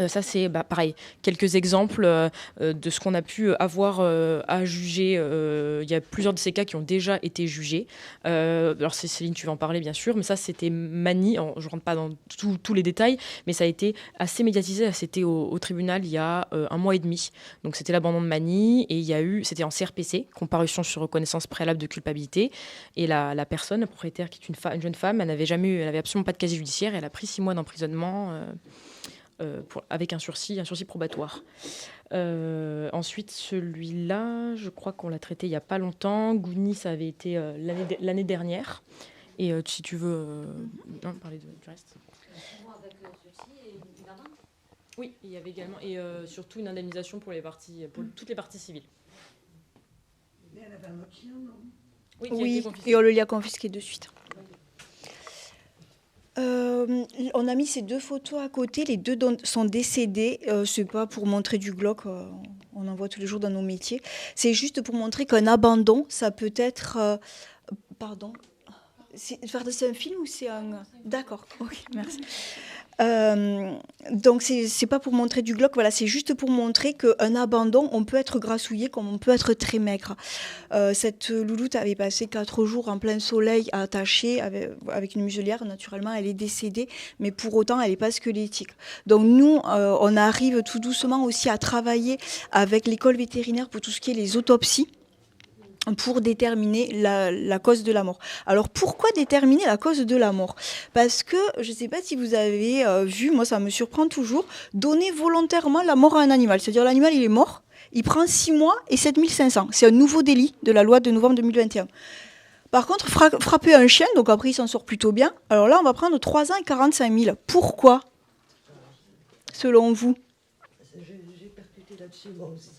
Ça, c'est pareil, quelques exemples de ce qu'on a pu avoir à juger. Il y a plusieurs de ces cas qui ont déjà été jugés. Alors, Céline, tu vas en parler, bien sûr, mais ça, c'était Magny. Je ne rentre pas dans tous les détails, mais ça a été assez médiatisé. C'était au tribunal il y a 1 mois et demi. Donc, c'était l'abandon de Magny et c'était en CRPC, comparution sur reconnaissance préalable de culpabilité. Et la personne, la propriétaire, qui est une jeune femme, elle n'avait absolument pas de casier judiciaire et elle a pris 6 mois d'emprisonnement avec un sursis probatoire. Ensuite, celui-là, je crois qu'on l'a traité il n'y a pas longtemps. Gouni, ça avait été l'année dernière. Et si tu veux parler du reste. Avec sursis et une amende. Oui, il y avait également, et surtout une indemnisation pour toutes les parties civiles. Mais elle avait un autre chien, non ? Oui, et on le lui a confisqué de suite. On a mis ces 2 photos à côté, les 2 sont décédés, c'est pas pour montrer du glauque, on en voit tous les jours dans nos métiers, c'est juste pour montrer qu'un abandon, ça peut être... pardon, c'est un film ou c'est un... D'accord, ok, merci. Donc c'est pas pour montrer du glauque, voilà, c'est juste pour montrer qu'un abandon, on peut être grassouillé comme on peut être très maigre. Cette louloute avait passé 4 jours en plein soleil attachée avec une muselière, naturellement elle est décédée, mais pour autant elle n'est pas squelettique. Donc nous, on arrive tout doucement aussi à travailler avec l'école vétérinaire pour tout ce qui est les autopsies, pour déterminer la cause de la mort. Alors pourquoi déterminer la cause de la mort ? Parce que, je ne sais pas si vous avez vu, moi ça me surprend toujours, donner volontairement la mort à un animal. C'est-à-dire l'animal il est mort, il prend 6 mois et 7 500. C'est un nouveau délit de la loi de novembre 2021. Par contre, frapper un chien, donc après il s'en sort plutôt bien, alors là on va prendre 3 ans et 45 000. Pourquoi ? Selon vous ? J'ai percuté là-dessus, moi aussi.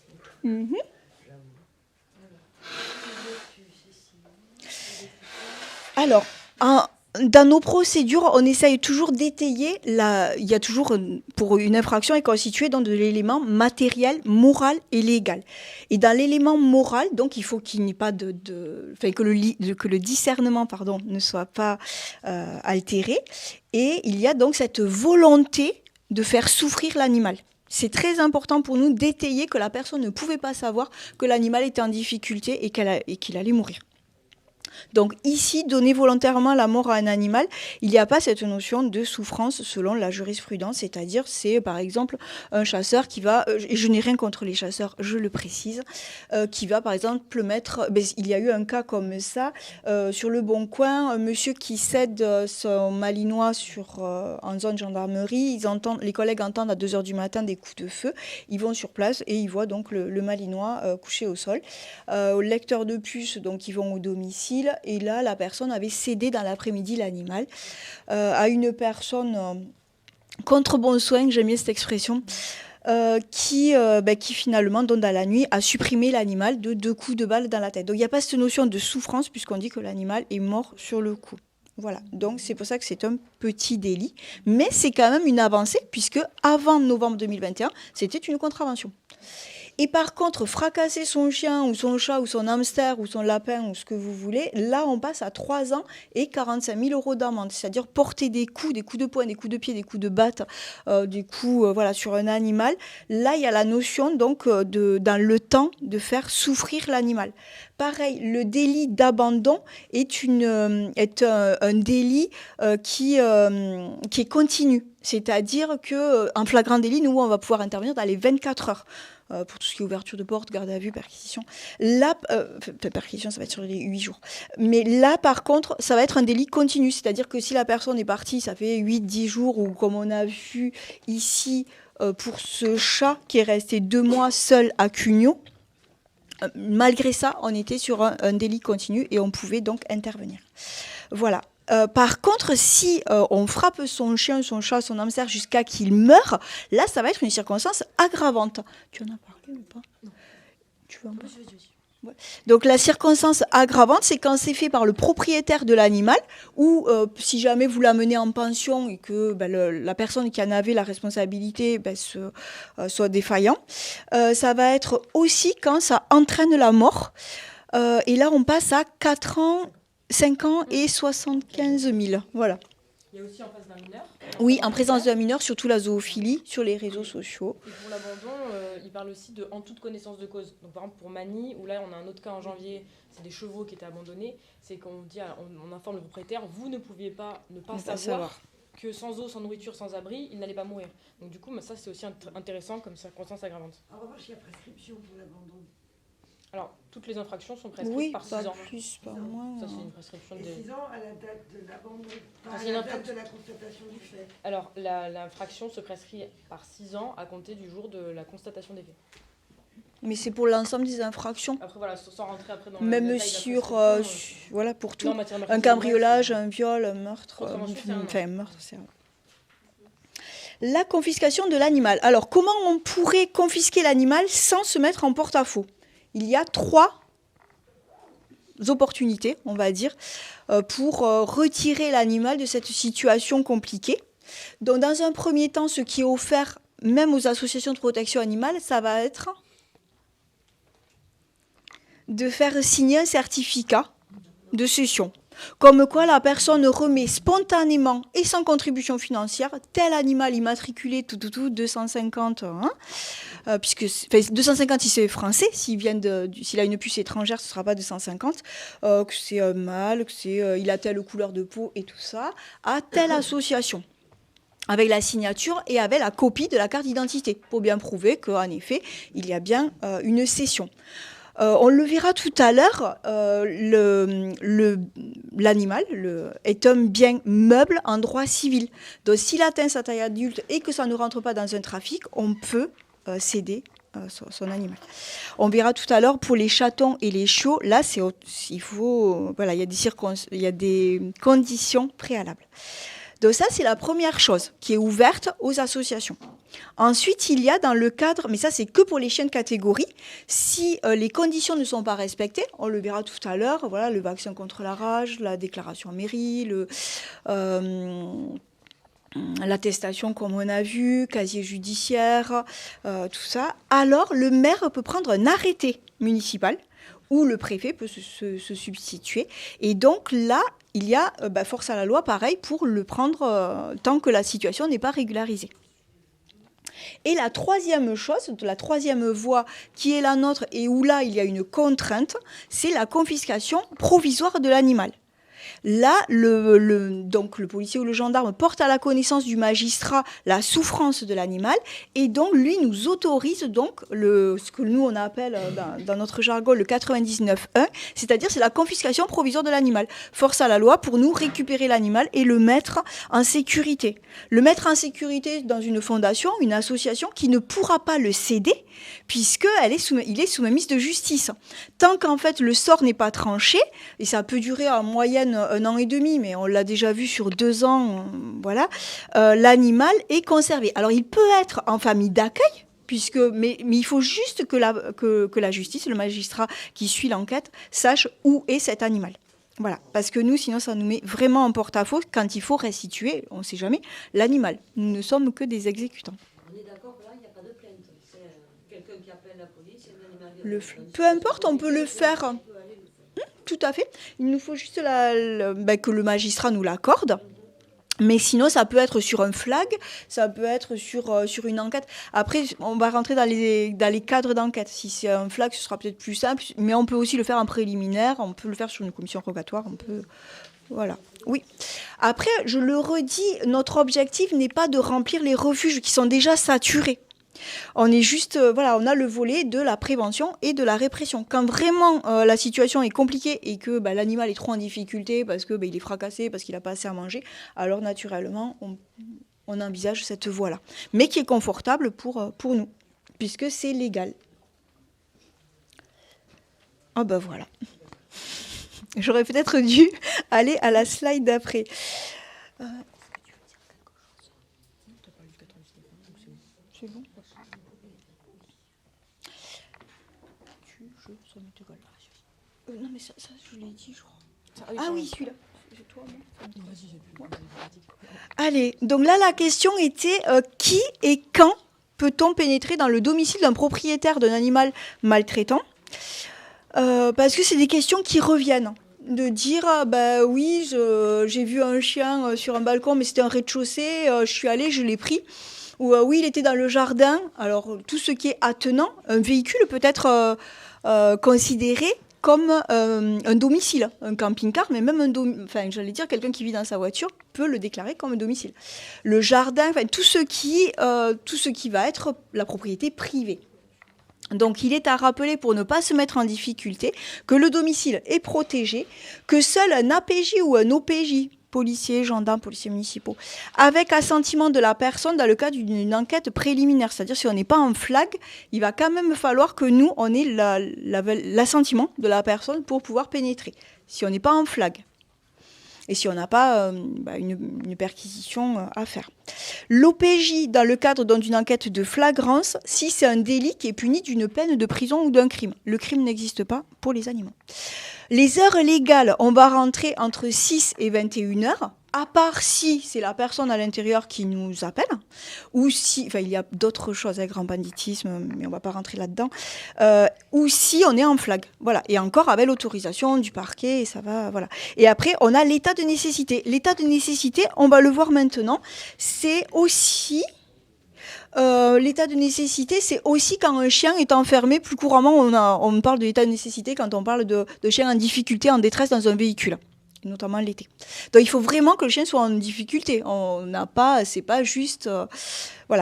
Alors, dans nos procédures, on essaye toujours d'étayer. Il y a toujours, pour une infraction, est constituée dans de l'élément matériel, moral et légal. Et dans l'élément moral, donc, il faut qu'il n'y ait pas que le discernement, ne soit pas altéré. Et il y a donc cette volonté de faire souffrir l'animal. C'est très important pour nous d'étayer que la personne ne pouvait pas savoir que l'animal était en difficulté et qu'il allait mourir. Donc ici, donner volontairement la mort à un animal, il n'y a pas cette notion de souffrance selon la jurisprudence, c'est-à-dire c'est par exemple un chasseur qui va, et je n'ai rien contre les chasseurs, je le précise, qui va par exemple mettre, il y a eu un cas comme ça, sur le Bon Coin, un monsieur qui cède son malinois en zone gendarmerie, les collègues entendent à 2h du matin des coups de feu, ils vont sur place et ils voient donc le malinois couché au sol. Au lecteur de puce, donc ils vont au domicile. Et là, la personne avait cédé dans l'après-midi l'animal à une personne contre bon soin, j'aime bien cette expression, qui finalement, dans la nuit, a supprimé l'animal de 2 coups de balle dans la tête. Donc il n'y a pas cette notion de souffrance puisqu'on dit que l'animal est mort sur le coup. Voilà, donc c'est pour ça que c'est un petit délit. Mais c'est quand même une avancée puisque avant novembre 2021, c'était une contravention. Et par contre, fracasser son chien ou son chat ou son hamster ou son lapin ou ce que vous voulez, là, on passe à 3 ans et 45 000 € d'amende. C'est-à-dire porter des coups de poing, des coups de pied, des coups de batte, des coups sur un animal. Là, il y a la notion donc dans le temps de faire souffrir l'animal. Pareil, le délit d'abandon est un délit qui est continu. C'est-à-dire qu'en flagrant délit, nous, on va pouvoir intervenir dans les 24 heures. Pour tout ce qui est ouverture de porte, garde à vue, perquisition. Là, perquisition, ça va être sur les 8 jours. Mais là, par contre, ça va être un délit continu. C'est-à-dire que si la personne est partie, ça fait 8-10 jours, ou comme on a vu ici, pour ce chat qui est resté 2 mois seul à Cugnot, malgré ça, on était sur un délit continu et on pouvait donc intervenir. Voilà. Par contre, si on frappe son chien, son chat, son hamster jusqu'à qu'il meure, là, ça va être une circonstance aggravante. Tu en as parlé ou pas? Non. Tu veux en parler? Ouais. Donc, la circonstance aggravante, c'est quand c'est fait par le propriétaire de l'animal ou si jamais vous l'amenez en pension et que la personne qui en avait la responsabilité soit défaillant. Ça va être aussi quand ça entraîne la mort. Et là, on passe à 4 ans... 5 ans et 75 000. Voilà. Il y a aussi en face d'un mineur. Oui, en présence d'un mineur, surtout la zoophilie, sur les réseaux sociaux. Et pour l'abandon, il parle aussi de en toute connaissance de cause. Donc par exemple pour Manny, où là on a un autre cas en janvier, c'est des chevaux qui étaient abandonnés, c'est qu'on dit, on informe le propriétaire, vous ne pouviez pas ne pas savoir que sans eau, sans nourriture, sans abri, il n'allait pas mourir. Donc du coup, ça c'est aussi intéressant comme circonstance aggravante. En revanche, il y a prescription pour l'abandon. Alors, toutes les infractions sont prescrites par 6 ans. Oui, plus, pas moins. Ça, c'est une prescription de... 6 ans à la date de l'abandon, pas Ça, à c'est la une date de la constatation du fait. Alors, l'infraction se prescrit par 6 ans à compter du jour de la constatation des faits. Mais c'est pour l'ensemble des infractions. Après, voilà, sans rentrer après dans même le détail sur, de la prescription, voilà, pour tout. non, matière Un cambriolage, un viol, un meurtre. Un meurtre, c'est... La confiscation de l'animal. Alors, comment on pourrait confisquer l'animal sans se mettre en porte-à-faux? Il y a 3 opportunités, on va dire, pour retirer l'animal de cette situation compliquée. Donc, dans un premier temps, ce qui est offert même aux associations de protection animale, ça va être de faire signer un certificat de cession. Comme quoi la personne remet spontanément et sans contribution financière tel animal immatriculé 250, puisque 250 si c'est français, s'il a une puce étrangère, ce ne sera pas 250, que c'est un mâle, il a telle couleur de peau et tout ça, à telle association, avec la signature et avec la copie de la carte d'identité, pour bien prouver qu'en effet, il y a bien une cession. On le verra tout à l'heure, l'animal est un bien meuble en droit civil. Donc s'il atteint sa taille adulte et que ça ne rentre pas dans un trafic, on peut céder son animal. On verra tout à l'heure pour les chatons et les chiots, là il y a des conditions préalables. Donc ça, c'est la première chose qui est ouverte aux associations. Ensuite, il y a dans le cadre, mais ça c'est que pour les chiens de catégorie, si les conditions ne sont pas respectées, on le verra tout à l'heure, voilà, le vaccin contre la rage, la déclaration en mairie, l'attestation comme on a vu, casier judiciaire, tout ça, alors le maire peut prendre un arrêté municipal où le préfet peut se substituer. Et donc là, il y a force à la loi, pareil, pour le prendre tant que la situation n'est pas régularisée. Et la troisième chose, la troisième voie qui est la nôtre et où là il y a une contrainte, c'est la confiscation provisoire de l'animal. Là, donc le policier ou le gendarme porte à la connaissance du magistrat la souffrance de l'animal et donc lui nous autorise donc ce que nous on appelle dans notre jargon le 99.1, c'est-à-dire c'est la confiscation provisoire de l'animal. Force à la loi pour nous récupérer l'animal et le mettre en sécurité. Le mettre en sécurité dans une fondation, une association qui ne pourra pas le céder puisqu'il est sous mainmise de justice. Tant qu'en fait le sort n'est pas tranché, et ça peut durer en moyenne 1 an et demi, mais on l'a déjà vu sur 2 ans, voilà, l'animal est conservé. Alors il peut être en famille d'accueil, mais il faut juste que la justice, le magistrat qui suit l'enquête, sache où est cet animal. Voilà, parce que nous, sinon, ça nous met vraiment en porte-à-faux quand il faut restituer, on ne sait jamais, l'animal. Nous ne sommes que des exécutants. On est d'accord que là, il n'y a pas de plainte. C'est quelqu'un qui appelle la police, il y a un animal. Peu importe, on peut le faire. Tout à fait. Il nous faut juste que le magistrat nous l'accorde. Mais sinon, ça peut être sur un flag, ça peut être sur une enquête. Après, on va rentrer dans les cadres d'enquête. Si c'est un flag, ce sera peut-être plus simple. Mais on peut aussi le faire en préliminaire, on peut le faire sur une commission rogatoire, Voilà. Oui. Après, je le redis, notre objectif n'est pas de remplir les refuges qui sont déjà saturés. On est juste, on a le volet de la prévention et de la répression. Quand vraiment la situation est compliquée et que l'animal est trop en difficulté parce que il est fracassé, parce qu'il n'a pas assez à manger, alors naturellement, on envisage cette voie-là. Mais qui est confortable pour nous, puisque c'est légal. Ah voilà. J'aurais peut-être dû aller à la slide d'après. C'est bon. Non mais ça je l'ai dit je crois. Ah oui celui-là. C'est toi, moi. Allez, donc là la question était qui et quand peut-on pénétrer dans le domicile d'un propriétaire d'un animal maltraitant parce que c'est des questions qui reviennent. De dire oui j'ai vu un chien sur un balcon mais c'était un rez-de-chaussée, je suis allée, je l'ai pris. Ou oui il était dans le jardin. Alors tout ce qui est attenant, un véhicule peut être considéré comme un domicile, un camping-car, mais même quelqu'un qui vit dans sa voiture peut le déclarer comme un domicile. Le jardin, tout ce qui va être la propriété privée. Donc il est à rappeler pour ne pas se mettre en difficulté que le domicile est protégé, que seul un APJ ou un OPJ, policiers, gendarmes, policiers municipaux, avec assentiment de la personne dans le cadre d'une enquête préliminaire. C'est-à-dire si on n'est pas en flag, il va quand même falloir que nous, on ait l'assentiment de la personne pour pouvoir pénétrer. Si on n'est pas en flag. Et si on n'a pas une perquisition à faire. L'OPJ, dans le cadre d'une enquête de flagrance, si c'est un délit qui est puni d'une peine de prison ou d'un crime. Le crime n'existe pas pour les animaux. Les heures légales, on va rentrer entre 6 et 21 heures, à part si c'est la personne à l'intérieur qui nous appelle, ou si, il y a d'autres choses, grand banditisme, mais on ne va pas rentrer là-dedans, ou si on est en flag. Voilà. Et encore avec l'autorisation du parquet, et ça va, voilà. Et après, on a l'état de nécessité. L'état de nécessité, on va le voir maintenant, c'est aussi... l'état de nécessité, c'est aussi quand un chien est enfermé. Plus couramment, on parle de l'état de nécessité quand on parle de chien en difficulté, en détresse dans un véhicule, notamment l'été. Donc il faut vraiment que le chien soit en difficulté. C'est pas juste...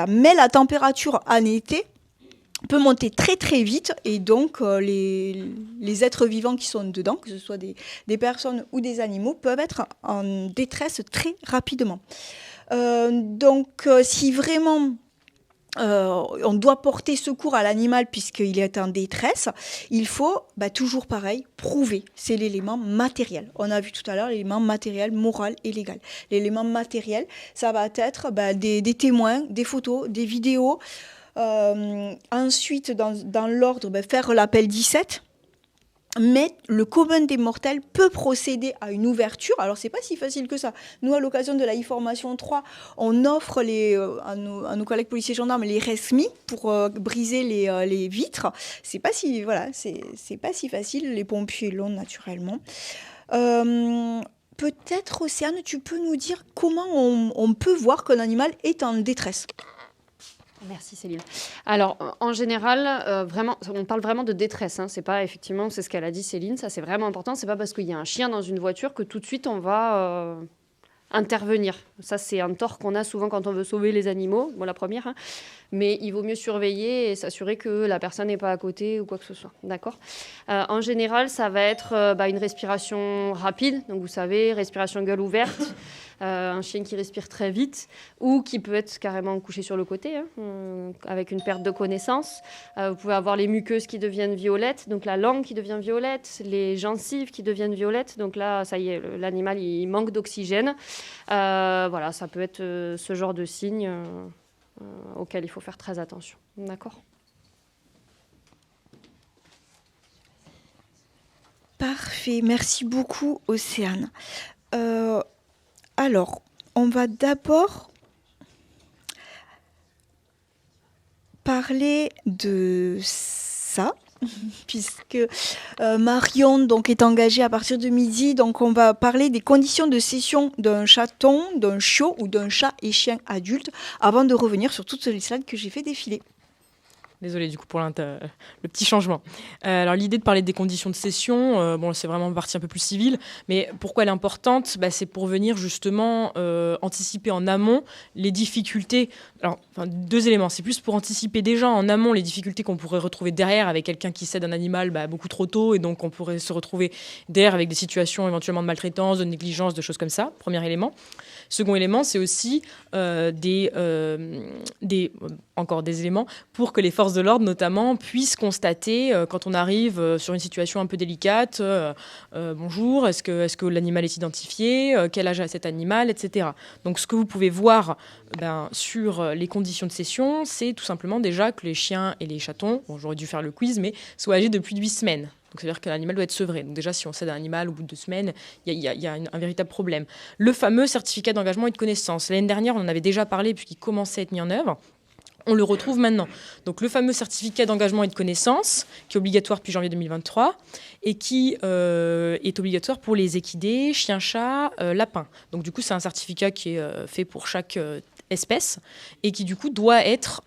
Mais la température en été peut monter très très vite et donc les êtres vivants qui sont dedans, que ce soit des personnes ou des animaux, peuvent être en détresse très rapidement. Si vraiment... on doit porter secours à l'animal puisqu'il est en détresse, il faut, toujours pareil, prouver. C'est l'élément matériel. On a vu tout à l'heure l'élément matériel, moral et légal. L'élément matériel, ça va être des témoins, des photos, des vidéos. Ensuite, dans l'ordre, faire l'appel 17. Mais le commun des mortels peut procéder à une ouverture. Alors, c'est pas si facile que ça. Nous, à l'occasion de la e-formation 3, on offre à nos collègues policiers gendarmes les resmi pour briser les vitres. C'est pas si facile. Les pompiers l'ont naturellement. Peut-être, Océane, tu peux nous dire comment on peut voir qu'un animal est en détresse. Merci Céline. Alors en général, vraiment, on parle vraiment de détresse. C'est pas effectivement, c'est ce qu'elle a dit Céline. Ça c'est vraiment important. C'est pas parce qu'il y a un chien dans une voiture que tout de suite on va intervenir. Ça c'est un tort qu'on a souvent quand on veut sauver les animaux. Bon, la première, mais il vaut mieux surveiller et s'assurer que la personne n'est pas à côté ou quoi que ce soit. D'accord. En général, ça va être une respiration rapide. Donc vous savez, respiration gueule ouverte. Un chien qui respire très vite ou qui peut être carrément couché sur le côté avec une perte de connaissance. Vous pouvez avoir les muqueuses qui deviennent violettes, donc la langue qui devient violette, les gencives qui deviennent violettes. Donc là, ça y est, l'animal il manque d'oxygène. Voilà, ça peut être ce genre de signe auquel il faut faire très attention. D'accord ? Parfait, merci beaucoup Océane. Alors, on va d'abord parler de ça, puisque Marion donc, est engagée à partir de midi. Donc, on va parler des conditions de cession d'un chaton, d'un chiot ou d'un chat et chien adulte, avant de revenir sur toutes les slides que j'ai fait défiler. Désolée du coup pour le petit changement. Alors l'idée de parler des conditions de cession, c'est vraiment une partie un peu plus civile, mais pourquoi elle est importante ? C'est pour venir justement anticiper en amont les difficultés. Alors, deux éléments, c'est plus pour anticiper déjà en amont les difficultés qu'on pourrait retrouver derrière avec quelqu'un qui cède un animal beaucoup trop tôt, et donc on pourrait se retrouver derrière avec des situations éventuellement de maltraitance, de négligence, de choses comme ça, premier élément. Second élément, c'est aussi encore des éléments pour que les forces de l'ordre, notamment, puissent constater quand on arrive sur une situation un peu délicate, bonjour, est-ce que l'animal est identifié, quel âge a cet animal, etc. Donc ce que vous pouvez voir sur les conditions de cession, c'est tout simplement déjà que les chiens et les chatons, j'aurais dû faire le quiz, mais soient âgés de plus de 8 semaines. Donc, ça veut dire que l'animal doit être sevré. Donc déjà, si on cède un animal au bout de 2 semaines, il y a un véritable problème. Le fameux certificat d'engagement et de connaissance. L'année dernière, on en avait déjà parlé puisqu'il commençait à être mis en œuvre. On le retrouve maintenant. Donc le fameux certificat d'engagement et de connaissance, qui est obligatoire depuis janvier 2023, et qui est obligatoire pour les équidés, chiens, chats, lapins. Donc du coup, c'est un certificat qui est fait pour chaque espèce, et qui du coup doit être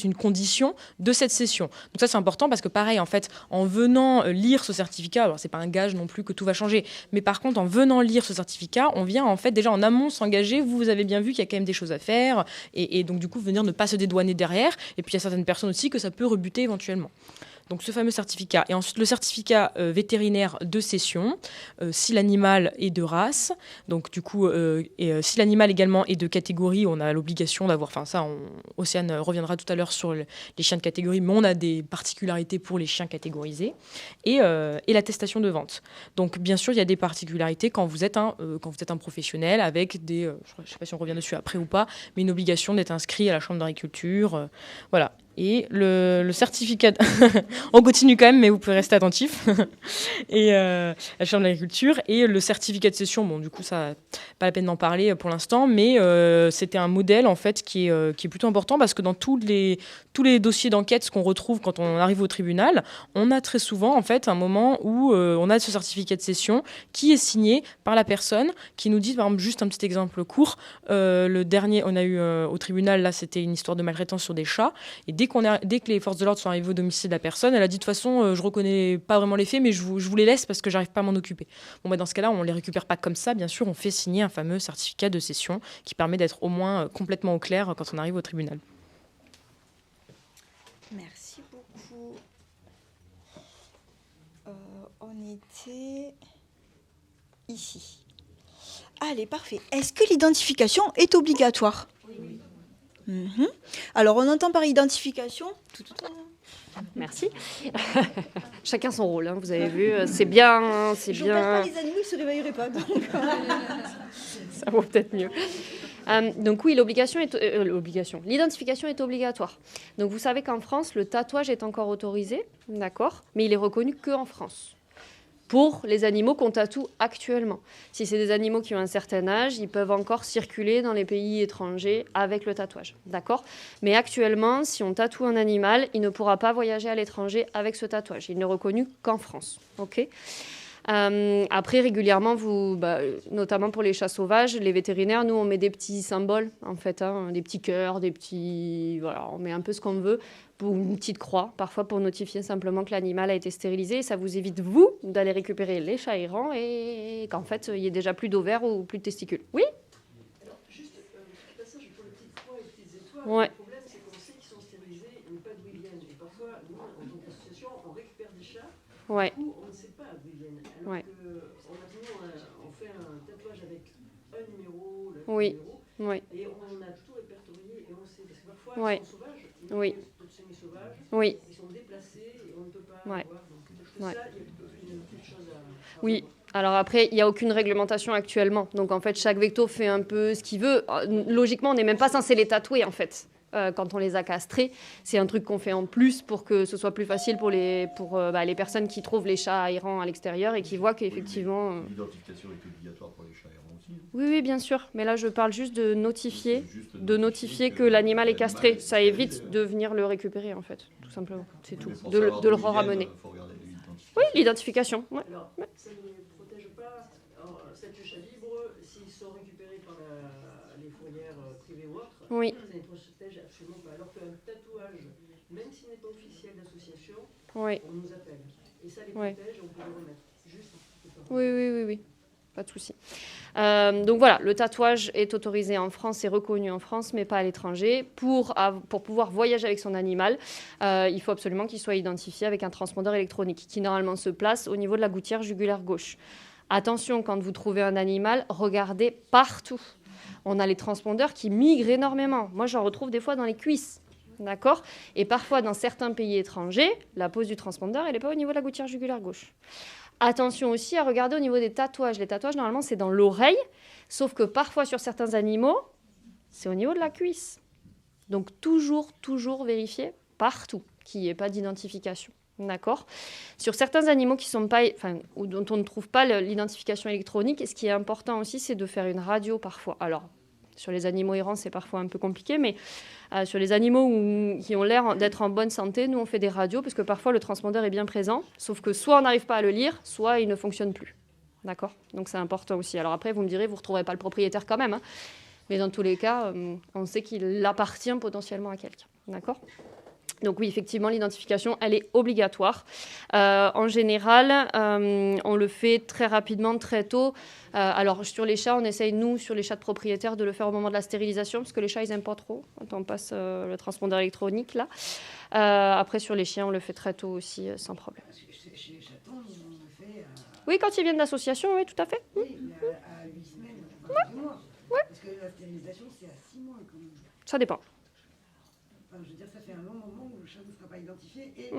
une condition de cette cession. Donc ça, c'est important parce que pareil, en fait, en venant lire ce certificat, alors c'est pas un gage non plus que tout va changer, mais par contre, en venant lire ce certificat, on vient en fait déjà en amont s'engager. Vous avez bien vu qu'il y a quand même des choses à faire, et donc du coup, venir ne pas se dédouaner derrière. Et puis il y a certaines personnes aussi que ça peut rebuter éventuellement. Donc ce fameux certificat. Et ensuite le certificat vétérinaire de cession, si l'animal est de race. Donc du coup, si l'animal également est de catégorie, on a l'obligation d'avoir, Océane reviendra tout à l'heure sur les chiens de catégorie, mais on a des particularités pour les chiens catégorisés. Et l'attestation de vente. Donc bien sûr, il y a des particularités quand vous êtes un professionnel avec des, je ne sais pas si on revient dessus après ou pas, mais une obligation d'être inscrit à la chambre d'agriculture. Voilà. Et le certificat... On continue quand même, mais vous pouvez rester attentif. Et la chambre d'agriculture. Et le certificat de cession, du coup, ça pas la peine d'en parler pour l'instant, mais c'était un modèle, en fait, qui est plutôt important parce que dans tous les dossiers d'enquête qu'on retrouve quand on arrive au tribunal, on a très souvent, en fait, un moment où on a ce certificat de cession qui est signé par la personne qui nous dit, par exemple, juste un petit exemple court, le dernier, on a eu au tribunal, là, c'était une histoire de maltraitance sur des chats, et dès que les forces de l'ordre sont arrivées au domicile de la personne, elle a dit de toute façon, je reconnais pas vraiment les faits, mais je vous les laisse parce que j'arrive pas à m'en occuper. Dans ce cas-là, on les récupère pas comme ça, bien sûr, on fait signer un fameux certificat de cession qui permet d'être au moins complètement au clair quand on arrive au tribunal. Merci beaucoup. On était ici. Allez, parfait. Est-ce que l'identification est obligatoire ? Oui. Alors, on entend par identification. Merci. Chacun son rôle, vous avez vu. C'est bien. Je ne perds pas les animaux, ils ne se réveilleraient pas. Donc... Ça vaut peut-être mieux. Donc oui, l'identification est obligatoire. Donc vous savez qu'en France, le tatouage est encore autorisé, d'accord, mais il est reconnu qu'en France. Pour les animaux qu'on tatoue actuellement. Si c'est des animaux qui ont un certain âge, ils peuvent encore circuler dans les pays étrangers avec le tatouage, d'accord ? Mais actuellement, si on tatoue un animal, il ne pourra pas voyager à l'étranger avec ce tatouage. Il n'est reconnu qu'en France, ok ? Après, régulièrement, notamment pour les chats sauvages, les vétérinaires, nous, on met des petits symboles, en fait, des petits cœurs, voilà, on met un peu ce qu'on veut, pour une petite croix, parfois pour notifier simplement que l'animal a été stérilisé. Et ça vous évite, vous, d'aller récupérer les chats errants et qu'en fait, il n'y ait déjà plus d'ovaires ou plus de testicules. Oui. Alors, juste un passage pour les petites croix et les petites étoiles. Ouais. Le problème, c'est qu'on sait qu'ils sont stérilisés, mais pas d'où ils viennent. Et parfois, nous, en tant qu'association, on récupère des chats. Ouais. Du coup, on ne sait pas d'où ils viennent. Alors Ouais. on fait un tatouage avec un numéro, le Oui. numéro, Oui. et on a tout répertorié et on sait. Parce que parfois, Ouais. ils sont sauvages, Oui. d'autres semi-sauvages, Oui. ils sont déplacés et on ne peut pas Ouais. voir. Donc, Ouais. ça, il y a une petite chose à Oui. savoir. Alors après, il n'y a aucune réglementation actuellement. Donc en fait, chaque vecto fait un peu ce qu'il veut. Logiquement, on n'est même pas censé les tatouer en fait. Quand on les a castrés, c'est un truc qu'on fait en plus pour que ce soit plus facile pour les personnes qui trouvent les chats errants à l'extérieur et qui voient qu'effectivement... L'identification est obligatoire pour les chats errants aussi. Oui, bien sûr. Mais là, je parle juste de notifier, que l'animal est castré. Ça évite de venir le récupérer en fait, tout simplement. C'est tout. De le ramener. Oui, l'identification. Ouais. Alors, ça ne protège pas. Alors, cette chat libre, s'ils sont récupérés par les fourrières privées ou autres, Oui. ça ne protège absolument pas. Alors qu'un tatouage, même s'il n'est pas officiel d'association, Oui. on nous appelle. Et ça les Ouais. protège, on peut les remettre. Juste. Oui. Pas de souci. Donc voilà, le tatouage est autorisé en France, c'est reconnu en France, mais pas à l'étranger. Pour pouvoir voyager avec son animal, il faut absolument qu'il soit identifié avec un transpondeur électronique qui normalement se place au niveau de la gouttière jugulaire gauche. Attention, quand vous trouvez un animal, regardez partout. On a les transpondeurs qui migrent énormément. Moi, j'en retrouve des fois dans les cuisses. D'accord ? Et parfois, dans certains pays étrangers, la pose du transpondeur, elle n'est pas au niveau de la gouttière jugulaire gauche. Attention aussi à regarder au niveau des tatouages. Les tatouages, normalement, c'est dans l'oreille, sauf que parfois, sur certains animaux, c'est au niveau de la cuisse. Donc, toujours vérifier partout qu'il n'y ait pas d'identification. D'accord ? Sur certains animaux qui sont pas, ou dont on ne trouve pas l'identification électronique, ce qui est important aussi, c'est de faire une radio parfois. Alors, sur les animaux errants, c'est parfois un peu compliqué, mais sur les animaux qui ont l'air d'être en bonne santé, nous, on fait des radios, parce que parfois, le transpondeur est bien présent, sauf que soit on n'arrive pas à le lire, soit il ne fonctionne plus. D'accord ? Donc, c'est important aussi. Alors après, vous me direz, vous ne retrouverez pas le propriétaire quand même, hein, mais dans tous les cas, on sait qu'il appartient potentiellement à quelqu'un. D'accord ? Donc oui, effectivement, l'identification, elle est obligatoire. En général, on le fait très rapidement, très tôt. Alors, sur les chats, on essaye, nous, sur les chats de propriétaires, de le faire au moment de la stérilisation, parce que les chats, ils n'aiment pas trop quand on passe le transpondeur électronique, là. Après, sur les chiens, on le fait très tôt aussi, sans problème. Parce que chez les chatons, on le fait Oui, quand ils viennent d'association, oui, tout à fait. Oui, à 8 semaines, à 2 mois. Ouais. Parce que la stérilisation, c'est à 6 mois quand même. Ça dépend. Enfin, je veux dire, ça fait un long moment où le chat ne sera pas identifié et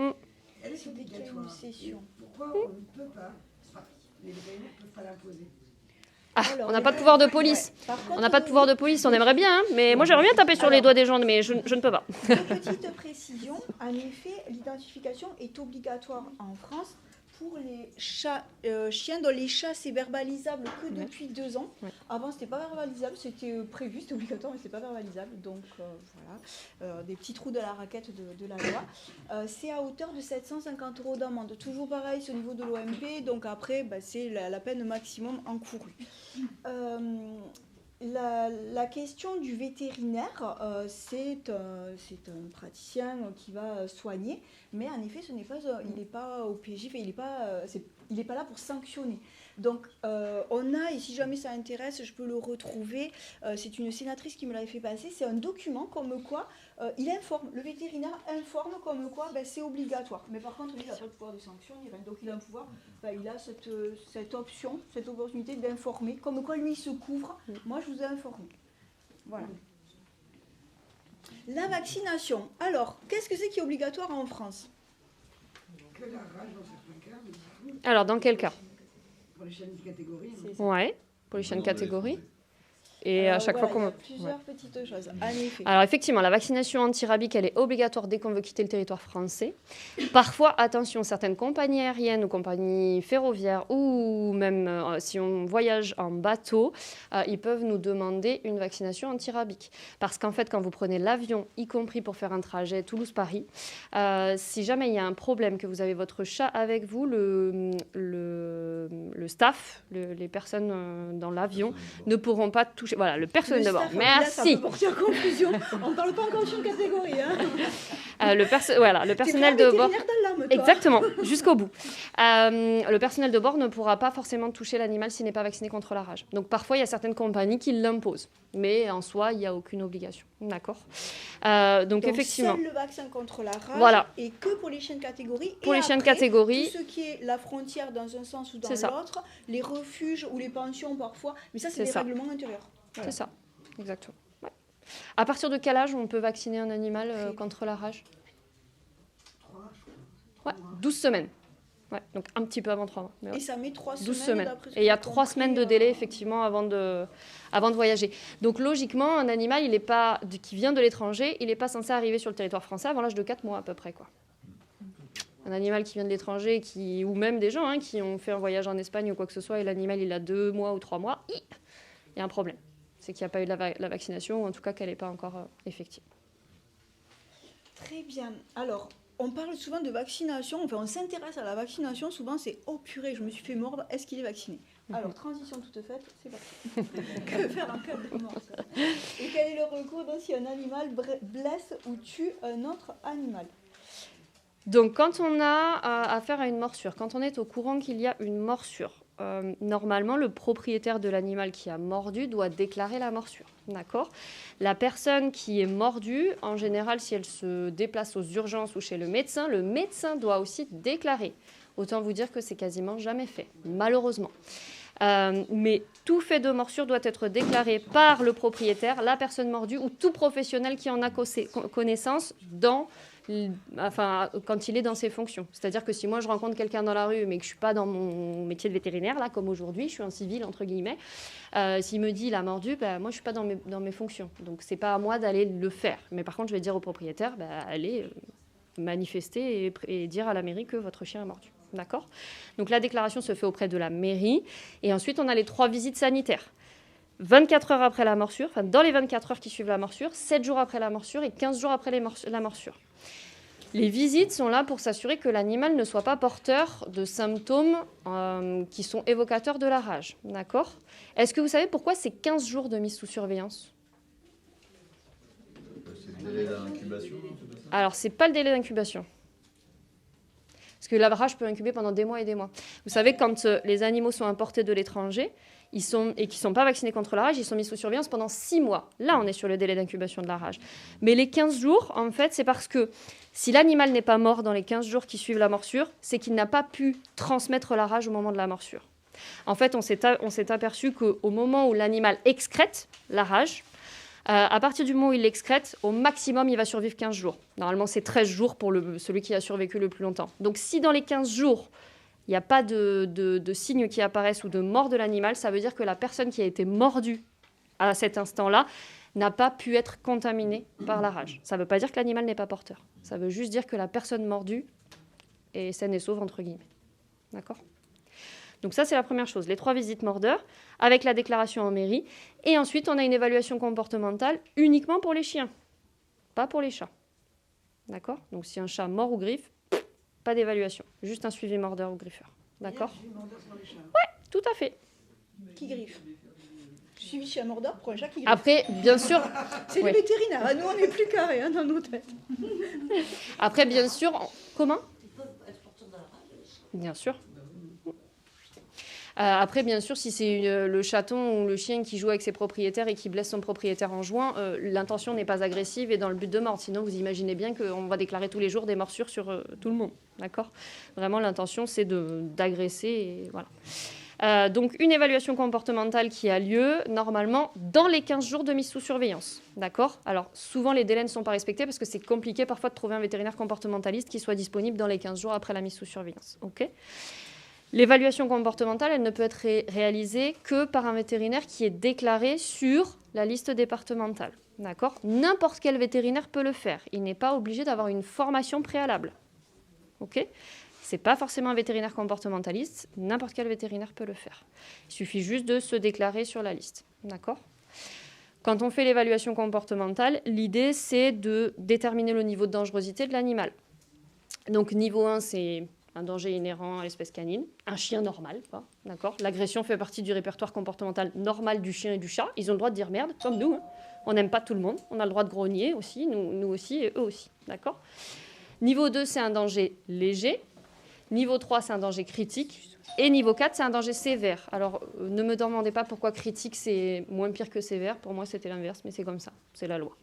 elle est Une obligatoire. session. Pourquoi on ne peut pas, les vétérinaires ne peuvent pas l'imposer? On n'a pas de pouvoir de police. Ouais. Par contre, On n'a pas de pouvoir de police, on aimerait bien, hein, mais moi j'aimerais bien taper sur les doigts des gens, mais je ne peux pas. Petite précision, en effet, l'identification est obligatoire en France pour les chats, chiens dont les chats c'est verbalisable que depuis 2 ans. Ouais. Avant c'était pas verbalisable, c'était prévu, c'était obligatoire, mais c'était pas verbalisable. Donc voilà, des petits trous de la raquette de la loi. C'est à hauteur de 750 € d'amende. Toujours pareil, c'est au niveau de l'OMP, donc après c'est la peine maximum encourue. La question du vétérinaire, c'est un praticien qui va soigner, mais en effet, il n'est pas au PJ, il n'est pas là pour sanctionner. Donc, on a, et si jamais ça intéresse, je peux le retrouver, c'est une sénatrice qui me l'avait fait passer, c'est un document comme quoi il informe, le vétérinaire informe comme quoi c'est obligatoire. Mais par contre, lui, il n'a pas de pouvoir de sanction, donc il a un pouvoir, il a cette option, cette opportunité d'informer, comme quoi lui il se couvre, moi je vous ai informé. Voilà. La vaccination. Alors, qu'est-ce que c'est qui est obligatoire en France? Que la rage dans certains cas, mais du coup, Alors, dans quel cas? pour les chiens de catégorie. Ouais, pour les chiens de catégorie. Et à chaque fois qu'on... Il y a plusieurs petites choses, en effet. Alors effectivement, la vaccination anti-rabique, elle est obligatoire dès qu'on veut quitter le territoire français. Parfois, attention, certaines compagnies aériennes ou compagnies ferroviaires ou même si on voyage en bateau, ils peuvent nous demander une vaccination anti-rabique. Parce qu'en fait, quand vous prenez l'avion, y compris pour faire un trajet Toulouse-Paris, si jamais il y a un problème, que vous avez votre chat avec vous, le staff, les personnes dans l'avion ne pourront pas toucher. Voilà, le personnel de bord. Merci. Ça peut porter à confusion. On ne parle pas encore de catégorie. Hein. Le personnel de bord. Exactement, jusqu'au bout. Le personnel de bord ne pourra pas forcément toucher l'animal s'il n'est pas vacciné contre la rage. Donc parfois, il y a certaines compagnies qui l'imposent. Mais en soi, il n'y a aucune obligation. D'accord. Donc effectivement. Seul le vaccin contre la rage voilà. Et que pour les chiens de catégorie. Pour et les chiens de après, catégorie. Tout ce qui est la frontière dans un sens ou dans l'autre, les refuges ou les pensions parfois. Mais ça, c'est des règlements intérieurs. Voilà. C'est ça, exactement. Ouais. À partir de quel âge on peut vacciner un animal contre la rage? 12 semaines. Ouais, donc un petit peu avant 3 mois. Mais ouais. Et ça met 3 12 semaines. Et il y a 3 semaines de délai, effectivement, avant de voyager. Donc logiquement, un animal qui vient de l'étranger, il n'est pas censé arriver sur le territoire français avant l'âge de 4 mois à peu près, quoi. Un animal qui vient de l'étranger, ou même des gens qui ont fait un voyage en Espagne ou quoi que ce soit, et l'animal il a 2 mois ou 3 mois, il y a un problème. C'est qu'il n'y a pas eu la vaccination, ou en tout cas qu'elle n'est pas encore effective. Très bien. Alors, on parle souvent de vaccination, enfin on s'intéresse à la vaccination, souvent c'est « Oh purée, je me suis fait mordre, est-ce qu'il est vacciné ?» Alors, transition toute faite, c'est parti. Que faire en cas de mort? Et quel est le recours si un animal blesse ou tue un autre animal? Donc, quand on a affaire à une morsure, quand on est au courant qu'il y a une morsure, normalement, le propriétaire de l'animal qui a mordu doit déclarer la morsure. D'accord ? La personne qui est mordue, en général, si elle se déplace aux urgences ou chez le médecin doit aussi déclarer. Autant vous dire que c'est quasiment jamais fait, malheureusement. Mais tout fait de morsure doit être déclaré par le propriétaire, la personne mordue ou tout professionnel qui en a connaissance quand il est dans ses fonctions. C'est-à-dire que si moi je rencontre quelqu'un dans la rue mais que je ne suis pas dans mon métier de vétérinaire, là comme aujourd'hui, je suis en civil entre guillemets, s'il me dit il a mordu, moi je ne suis pas dans mes fonctions. Donc ce n'est pas à moi d'aller le faire. Mais par contre je vais dire au propriétaire, allez manifester et dire à la mairie que votre chien a mordu. D'accord ? Donc la déclaration se fait auprès de la mairie et ensuite on a les 3 visites sanitaires. 24 heures après la morsure, dans les 24 heures qui suivent la morsure, 7 jours après la morsure et 15 jours après la morsure. Les visites sont là pour s'assurer que l'animal ne soit pas porteur de symptômes qui sont évocateurs de la rage. D'accord ? Est-ce que vous savez pourquoi c'est 15 jours de mise sous surveillance ? C'est le délai d'incubation. Alors, ce n'est pas le délai d'incubation. Parce que la rage peut incuber pendant des mois et des mois. Vous savez, quand les animaux sont importés de l'étranger et qui ne sont pas vaccinés contre la rage, ils sont mis sous surveillance pendant 6 mois. Là, on est sur le délai d'incubation de la rage. Mais les 15 jours, en fait, c'est parce que si l'animal n'est pas mort dans les 15 jours qui suivent la morsure, c'est qu'il n'a pas pu transmettre la rage au moment de la morsure. En fait, on s'est aperçu qu'au moment où l'animal excrète la rage, à partir du moment où il l'excrète, au maximum, il va survivre 15 jours. Normalement, c'est 13 jours pour celui qui a survécu le plus longtemps. Donc, si dans les 15 jours, il n'y a pas de signes qui apparaissent ou de mort de l'animal, ça veut dire que la personne qui a été mordue à cet instant-là n'a pas pu être contaminée par la rage. Ça ne veut pas dire que l'animal n'est pas porteur. Ça veut juste dire que la personne mordue est saine et sauve, entre guillemets. D'accord ? Donc ça, c'est la première chose, les 3 visites mordeurs, avec la déclaration en mairie. Et ensuite, on a une évaluation comportementale uniquement pour les chiens, pas pour les chats. D'accord ? Donc si un chat mord ou griffe, pas d'évaluation, juste un suivi mordeur ou griffeur. D'accord ? Ouais, tout à fait. Qui griffe ? Suivi chez un mordeur pour un chat qui griffe. Après, bien sûr... C'est les vétérinaires, nous on est plus carrés dans nos têtes. Après, bien sûr... Comment ? Bien sûr. Après, bien sûr, si c'est le chaton ou le chien qui joue avec ses propriétaires et qui blesse son propriétaire en jouant, l'intention n'est pas agressive et dans le but de mordre. Sinon, vous imaginez bien qu'on va déclarer tous les jours des morsures sur tout le monde. D'accord ? Vraiment, l'intention, c'est d'agresser. Et voilà. Donc, une évaluation comportementale qui a lieu, normalement, dans les 15 jours de mise sous surveillance. D'accord ? Alors, souvent, les délais ne sont pas respectés parce que c'est compliqué parfois de trouver un vétérinaire comportementaliste qui soit disponible dans les 15 jours après la mise sous surveillance. OK ? L'évaluation comportementale, elle ne peut être réalisée que par un vétérinaire qui est déclaré sur la liste départementale. D'accord ? N'importe quel vétérinaire peut le faire. Il n'est pas obligé d'avoir une formation préalable. Ok ? C'est pas forcément un vétérinaire comportementaliste. N'importe quel vétérinaire peut le faire. Il suffit juste de se déclarer sur la liste. D'accord ? Quand on fait l'évaluation comportementale, l'idée, c'est de déterminer le niveau de dangerosité de l'animal. Donc, niveau 1, c'est un danger inhérent à l'espèce canine, un chien normal, quoi, d'accord ? L'agression fait partie du répertoire comportemental normal du chien et du chat. Ils ont le droit de dire merde, comme nous. Hein. On n'aime pas tout le monde. On a le droit de grogner aussi, nous aussi et eux aussi, d'accord ? Niveau 2, c'est un danger léger. Niveau 3, c'est un danger critique. Et niveau 4, c'est un danger sévère. Alors, ne me demandez pas pourquoi critique, c'est moins pire que sévère. Pour moi, c'était l'inverse, mais c'est comme ça. C'est la loi.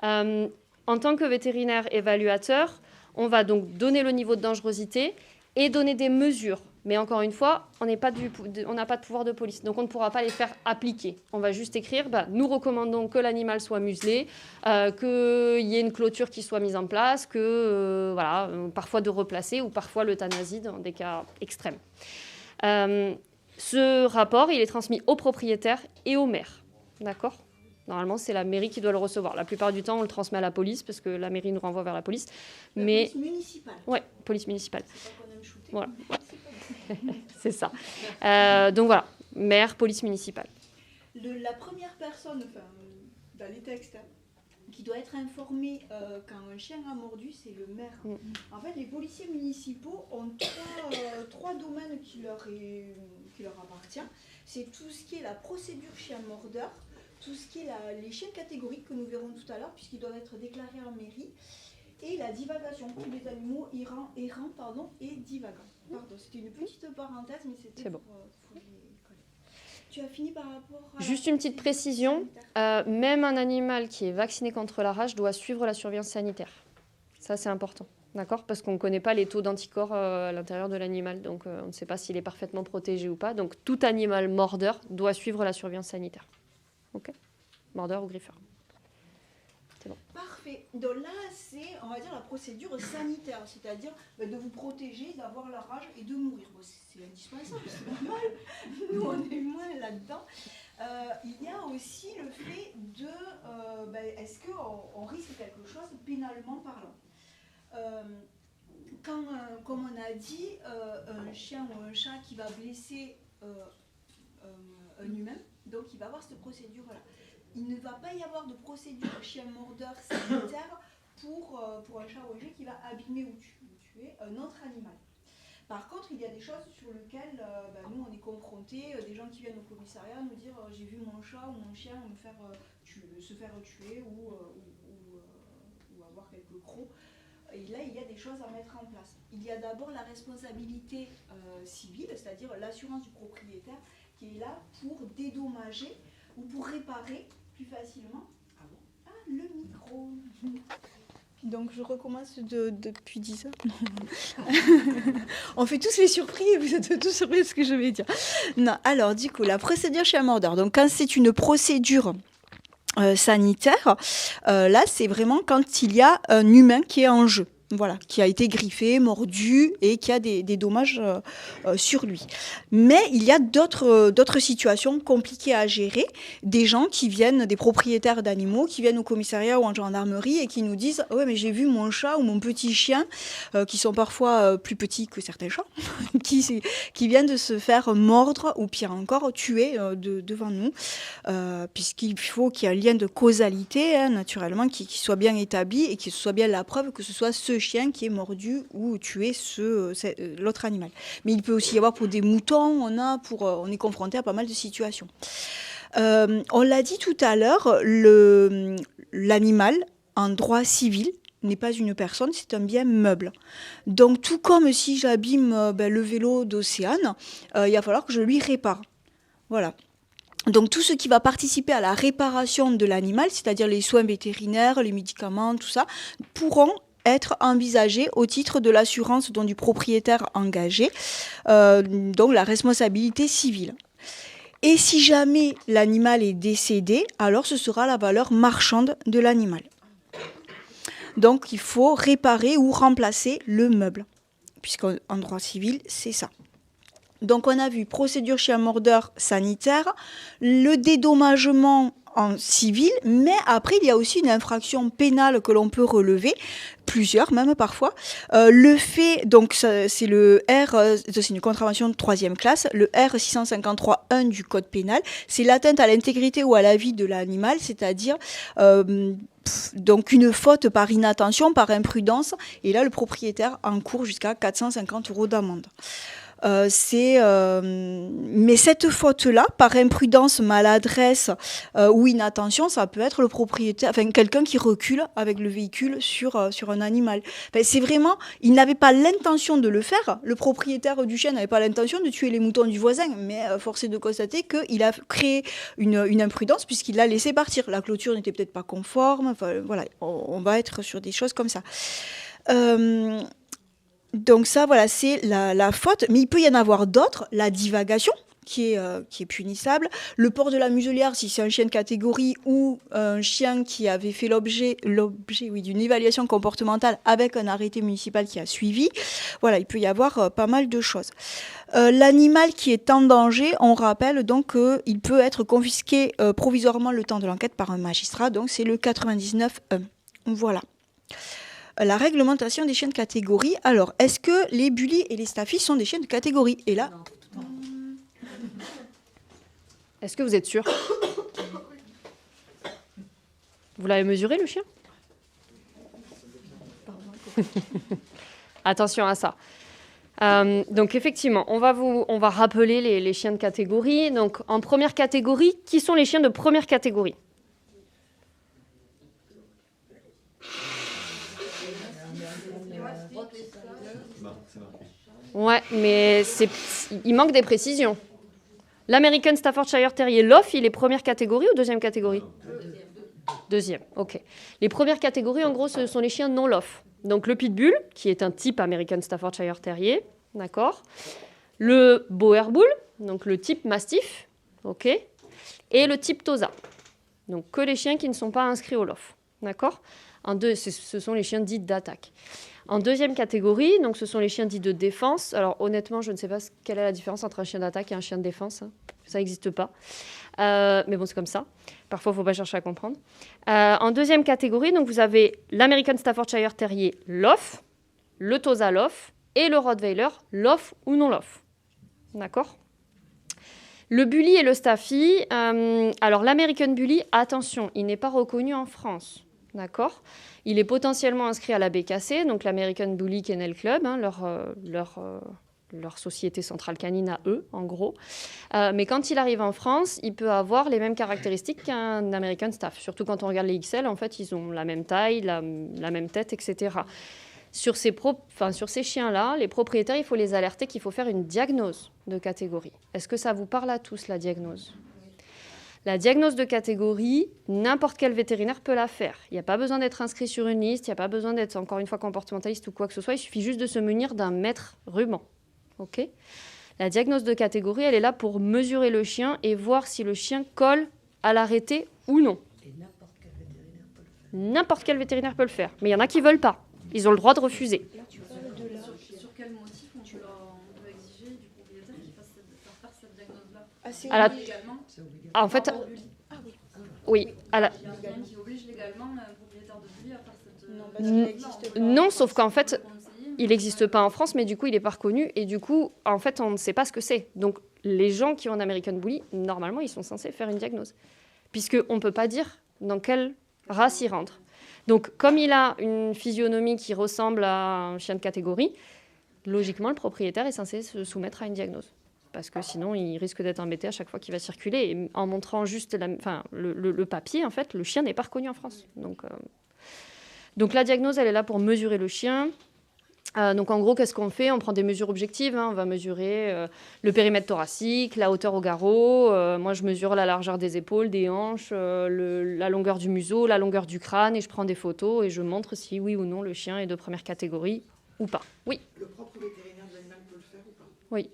En tant que vétérinaire évaluateur, on va donc donner le niveau de dangerosité et donner des mesures. Mais encore une fois, on n'a pas de pouvoir de police, donc on ne pourra pas les faire appliquer. On va juste écrire, nous recommandons que l'animal soit muselé, qu'il y ait une clôture qui soit mise en place, parfois de replacer ou parfois l'euthanasie dans des cas extrêmes. Ce rapport, il est transmis au propriétaire et au maire. D'accord ? Normalement, c'est la mairie qui doit le recevoir. La plupart du temps, on le transmet à la police parce que la mairie nous renvoie vers la police. Police municipale. Oui, police municipale. C'est pas qu'on aime shooter. Voilà. C'est ça. Donc voilà, maire, police municipale. La première personne, dans les textes, qui doit être informée quand un chien a mordu, c'est le maire. En fait, les policiers municipaux ont trois domaines qui leur appartiennent. C'est tout ce qui est la procédure chien mordeur, tout ce qui est les chiens catégoriques que nous verrons tout à l'heure, puisqu'ils doivent être déclarés en mairie, et la divagation, tous les animaux errants et divagants. Pardon, c'était une petite parenthèse, mais c'était pour les collègues. Tu as fini par rapport à... Juste une petite précision, même un animal qui est vacciné contre la rage doit suivre la surveillance sanitaire. Ça, c'est important, d'accord ? Parce qu'on ne connaît pas les taux d'anticorps à l'intérieur de l'animal, donc on ne sait pas s'il est parfaitement protégé ou pas. Donc tout animal mordeur doit suivre la surveillance sanitaire. Ok ? Mordeur ou griffeur. C'est bon. Parfait. Donc là, c'est, on va dire, la procédure sanitaire, c'est-à-dire de vous protéger, d'avoir la rage et de mourir. Bon, c'est indispensable, c'est normal. Nous, on est moins là-dedans. Il y a aussi le fait de, est-ce qu'on risque quelque chose pénalement parlant ? Comme on a dit, un chien ou un chat qui va blesser un humain, donc il va avoir cette procédure-là. Il ne va pas y avoir de procédure chien mordeur sanitaire pour un chat ou un chien qui va abîmer ou tuer un autre animal. Par contre, il y a des choses sur lesquelles nous on est confrontés, des gens qui viennent au commissariat nous dire j'ai vu mon chat ou mon chien se faire tuer ou avoir quelques crocs. Et là, il y a des choses à mettre en place. Il y a d'abord la responsabilité civile, c'est-à-dire l'assurance du propriétaire qui est là pour dédommager ou pour réparer plus facilement. Le micro. Donc je recommence depuis 10 heures. On fait tous les surpris et vous êtes tous surpris de ce que je vais dire. Non, alors du coup, la procédure chien mordeur. Donc quand c'est une procédure sanitaire, là c'est vraiment quand il y a un humain qui est en jeu. Voilà, qui a été griffé, mordu et qui a des dommages sur lui. Mais il y a d'autres situations compliquées à gérer. Des gens qui viennent, des propriétaires d'animaux, qui viennent au commissariat ou en gendarmerie et qui nous disent « Ouais, mais j'ai vu mon chat ou mon petit chien, qui sont parfois plus petits que certains chats, qui viennent de se faire mordre ou pire encore, tuer devant nous. Puisqu'il faut qu'il y ait un lien de causalité, naturellement, qui soit bien établi et que ce soit bien la preuve que ce soit ce chien qui est mordu ou tué l'autre animal. Mais il peut aussi y avoir pour des moutons, on est confronté à pas mal de situations. On l'a dit tout à l'heure, l'animal en droit civil n'est pas une personne, c'est un bien meuble. Donc tout comme si j'abîme le vélo d'Océane, il va falloir que je lui répare. Voilà. Donc tout ce qui va participer à la réparation de l'animal, c'est-à-dire les soins vétérinaires, les médicaments, tout ça, pourront être envisagés au titre de l'assurance du propriétaire engagé, donc la responsabilité civile. Et si jamais l'animal est décédé, alors ce sera la valeur marchande de l'animal. Donc il faut réparer ou remplacer le meuble, puisqu'en droit civil, c'est ça. Donc on a vu procédure chien mordeur sanitaire, le dédommagement en civil, mais après il y a aussi une infraction pénale que l'on peut relever, plusieurs même parfois. Le fait, donc c'est le c'est une contravention de 3e classe, le R653-1 du code pénal, c'est l'atteinte à l'intégrité ou à la vie de l'animal, c'est-à-dire donc une faute par inattention, par imprudence, et là le propriétaire encourt jusqu'à 450 € d'amende. Mais cette faute-là, par imprudence, maladresse ou inattention, ça peut être le propriétaire, enfin quelqu'un qui recule avec le véhicule sur un animal. Enfin, c'est vraiment, il n'avait pas l'intention de le faire. Le propriétaire du chien n'avait pas l'intention de tuer les moutons du voisin, mais force est de constater qu'il a créé une imprudence puisqu'il l'a laissé partir. La clôture n'était peut-être pas conforme. Enfin, voilà, on va être sur des choses comme ça. Donc ça, voilà, c'est la faute. Mais il peut y en avoir d'autres. La divagation, qui est punissable. Le port de la muselière, si c'est un chien de catégorie ou un chien qui avait fait l'objet d'une évaluation comportementale avec un arrêté municipal qui a suivi. Voilà, il peut y avoir pas mal de choses. L'animal qui est en danger, on rappelle donc qu'il peut être confisqué provisoirement le temps de l'enquête par un magistrat. Donc c'est le 99.1. Voilà. La réglementation des chiens de catégorie. Alors, est-ce que les bullies et les staffies sont des chiens de catégorie? Et là, est-ce que vous êtes sûr? Vous l'avez mesuré, le chien? Attention à ça. Donc, effectivement, on va rappeler les chiens de catégorie. Donc, en première catégorie, qui sont les chiens de première catégorie? Ouais, mais il manque des précisions. L'American Staffordshire Terrier Loff, il est première catégorie ou deuxième catégorie? Deuxième, ok. Les premières catégories, en gros, ce sont les chiens non Loff. Donc le Pitbull, qui est un type American Staffordshire Terrier, d'accord. Le Boer Bull, donc le type Mastiff, ok. Et le type Tosa. Donc que les chiens qui ne sont pas inscrits au Loff, d'accord. Ce sont les chiens dits d'attaque. En deuxième catégorie, donc ce sont les chiens dits de défense. Alors honnêtement, je ne sais pas quelle est la différence entre un chien d'attaque et un chien de défense. Hein. Ça n'existe pas. Mais bon, c'est comme ça. Parfois, il ne faut pas chercher à comprendre. En deuxième catégorie, donc, vous avez l'American Staffordshire Terrier Loff, le Tosa Loff et le Rottweiler Loff ou non Loff. D'accord ? Le Bully et le Staffy. Alors l'American Bully, attention, il n'est pas reconnu en France. D'accord ? Il est potentiellement inscrit à la BKC, donc l'American Bully Kennel Club, hein, leur société centrale canine à eux, en gros. Mais quand il arrive en France, il peut avoir les mêmes caractéristiques qu'un American Staff. Surtout quand on regarde les XL, en fait, ils ont la même taille, la même tête, etc. Sur ces chiens-là, les propriétaires, il faut les alerter qu'il faut faire une diagnose de catégorie. Est-ce que ça vous parle à tous, la diagnose ? La diagnose de catégorie, n'importe quel vétérinaire peut la faire. Il n'y a pas besoin d'être inscrit sur une liste, il n'y a pas besoin d'être, encore une fois, comportementaliste ou quoi que ce soit. Il suffit juste de se munir d'un mètre ruban. Okay ? La diagnose de catégorie, elle est là pour mesurer le chien et voir si le chien colle à l'arrêté ou non. Et N'importe quel vétérinaire peut le faire. Mais il y en a qui ne veulent pas. Ils ont le droit de refuser. Sur quel motif on peut exiger du propriétaire qu'il fasse cette diagnose-là? En fait, oui. Il y a rien qui oblige légalement un propriétaire de bully à faire cette diagnose-là. Non, sauf qu'en fait, il n'existe pas en France, mais du coup, il n'est pas reconnu. Et du coup, en fait, on ne sait pas ce que c'est. Donc, les gens qui ont un American Bully, normalement, ils sont censés faire une diagnose. Puisqu'on ne peut pas dire dans quelle race il rentre. Donc, comme il a une physionomie qui ressemble à un chien de catégorie, logiquement, le propriétaire est censé se soumettre à une diagnose. Parce que sinon, il risque d'être embêté à chaque fois qu'il va circuler. Et en montrant juste le papier, en fait, le chien n'est pas reconnu en France. Donc la diagnose, elle est là pour mesurer le chien. Donc en gros, qu'est-ce qu'on fait ? On prend des mesures objectives. Hein. On va mesurer le périmètre thoracique, la hauteur au garrot. Moi, je mesure la largeur des épaules, des hanches, la longueur du museau, la longueur du crâne. Et je prends des photos et je montre si oui ou non le chien est de première catégorie ou pas. Oui. Le propre vétérinaire de l'animal peut le faire ou pas? Oui.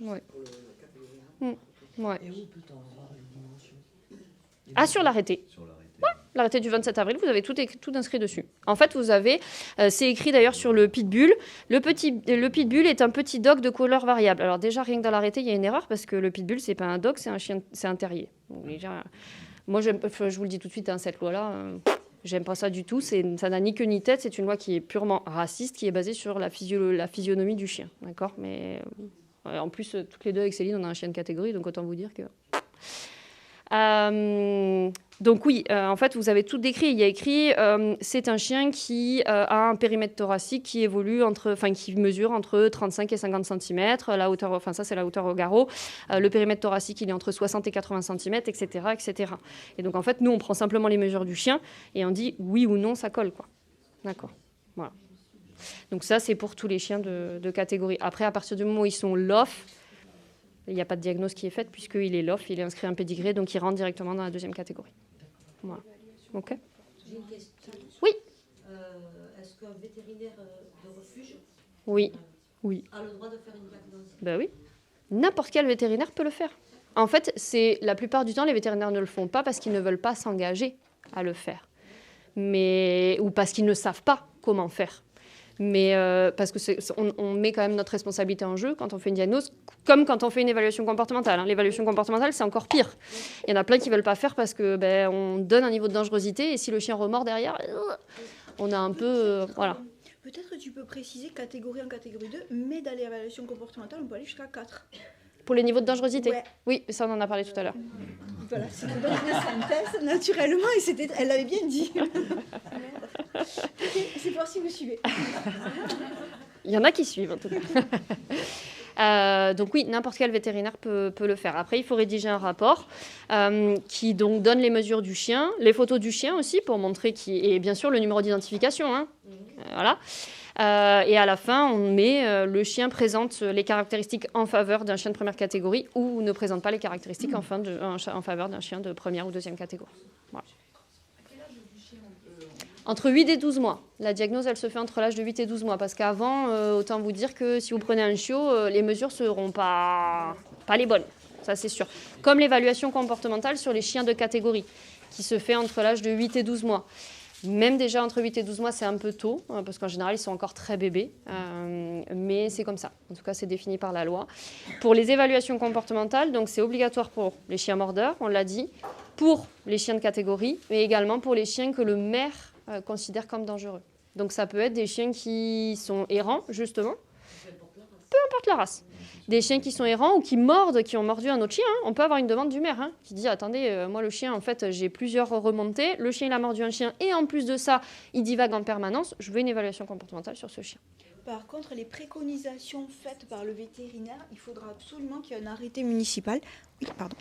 Ouais. Ouais. Et où peut-on voir les dimensions? Sur l'arrêté. Ouais, l'arrêté du 27 avril, vous avez tout inscrit dessus. En fait, vous avez, c'est écrit d'ailleurs sur le pitbull. Le pitbull est un petit dog de couleur variable. Alors déjà, rien que dans l'arrêté, il y a une erreur parce que le pitbull, c'est pas un dog, c'est un chien, c'est un terrier. Donc, déjà, moi, je vous le dis tout de suite, hein, cette loi-là, j'aime pas ça du tout. Ça n'a ni queue ni tête. C'est une loi qui est purement raciste, qui est basée sur la physionomie du chien. D'accord ? Mais en plus, toutes les deux avec Céline, on a un chien de catégorie, donc autant vous dire que... donc oui, en fait, vous avez tout décrit. Il y a écrit, c'est un chien qui a un périmètre thoracique qui évolue qui mesure entre 35 et 50 cm. La hauteur, enfin ça c'est la hauteur au garrot. Le périmètre thoracique, il est entre 60 et 80 cm, etc., etc. Et donc en fait, nous, on prend simplement les mesures du chien et on dit oui ou non, ça colle, quoi. D'accord. Voilà. Donc ça, c'est pour tous les chiens de catégorie. Après, à partir du moment où ils sont LOF, il n'y a pas de diagnostic qui est faite puisqu'il est LOF, il est inscrit en pédigré, donc il rentre directement dans la deuxième catégorie. Voilà. OK. J'ai une question. Oui. Est-ce qu'un vétérinaire de refuge oui. a le droit de faire une diagnostic? Ben oui. N'importe quel vétérinaire peut le faire. En fait, la plupart du temps, les vétérinaires ne le font pas parce qu'ils ne veulent pas s'engager à le faire. Ou parce qu'ils ne savent pas comment faire. Mais parce qu'on met quand même notre responsabilité en jeu quand on fait une diagnose, comme quand on fait une évaluation comportementale. Hein. L'évaluation comportementale, c'est encore pire. Il y en a plein qui ne veulent pas faire parce que on donne un niveau de dangerosité et si le chien remord derrière, on a un peu... voilà. Peut-être que tu peux préciser catégorie 1, catégorie 2, mais dans l'évaluation comportementale, on peut aller jusqu'à 4. Pour les niveaux de dangerosité? Ouais. Oui, ça on en a parlé tout à l'heure. Voilà, c'était donc une synthèse naturellement et elle l'avait bien dit. C'est pour si vous suivez. Il y en a qui suivent en tout cas. Donc oui, n'importe quel vétérinaire peut le faire. Après, il faut rédiger un rapport qui donc donne les mesures du chien, les photos du chien aussi pour montrer et bien sûr le numéro d'identification. Hein. Voilà. Et à la fin, on met le chien présente les caractéristiques en faveur d'un chien de première catégorie ou ne présente pas les caractéristiques en faveur d'un chien de première ou deuxième catégorie. Voilà. Entre 8 et 12 mois. La diagnose, elle se fait entre l'âge de 8 et 12 mois. Parce qu'avant, autant vous dire que si vous prenez un chiot, les mesures ne seront pas les bonnes. Ça, c'est sûr. Comme l'évaluation comportementale sur les chiens de catégorie, qui se fait entre l'âge de 8 et 12 mois. Même déjà entre 8 et 12 mois, c'est un peu tôt, parce qu'en général, ils sont encore très bébés. Mais c'est comme ça. En tout cas, c'est défini par la loi. Pour les évaluations comportementales, donc c'est obligatoire pour les chiens mordeurs, on l'a dit, pour les chiens de catégorie, mais également pour les chiens que le maire considère comme dangereux. Donc ça peut être des chiens qui sont errants, justement, peu importe la race. Des chiens qui sont errants ou qui mordent, qui ont mordu un autre chien. Hein. On peut avoir une demande du maire qui dit « Attendez, moi le chien, en fait, j'ai plusieurs remontées. Le chien, il a mordu un chien et en plus de ça, il divague en permanence. Je veux une évaluation comportementale sur ce chien. » Par contre, les préconisations faites par le vétérinaire, il faudra absolument qu'il y ait un arrêté municipal. Oui, pardon.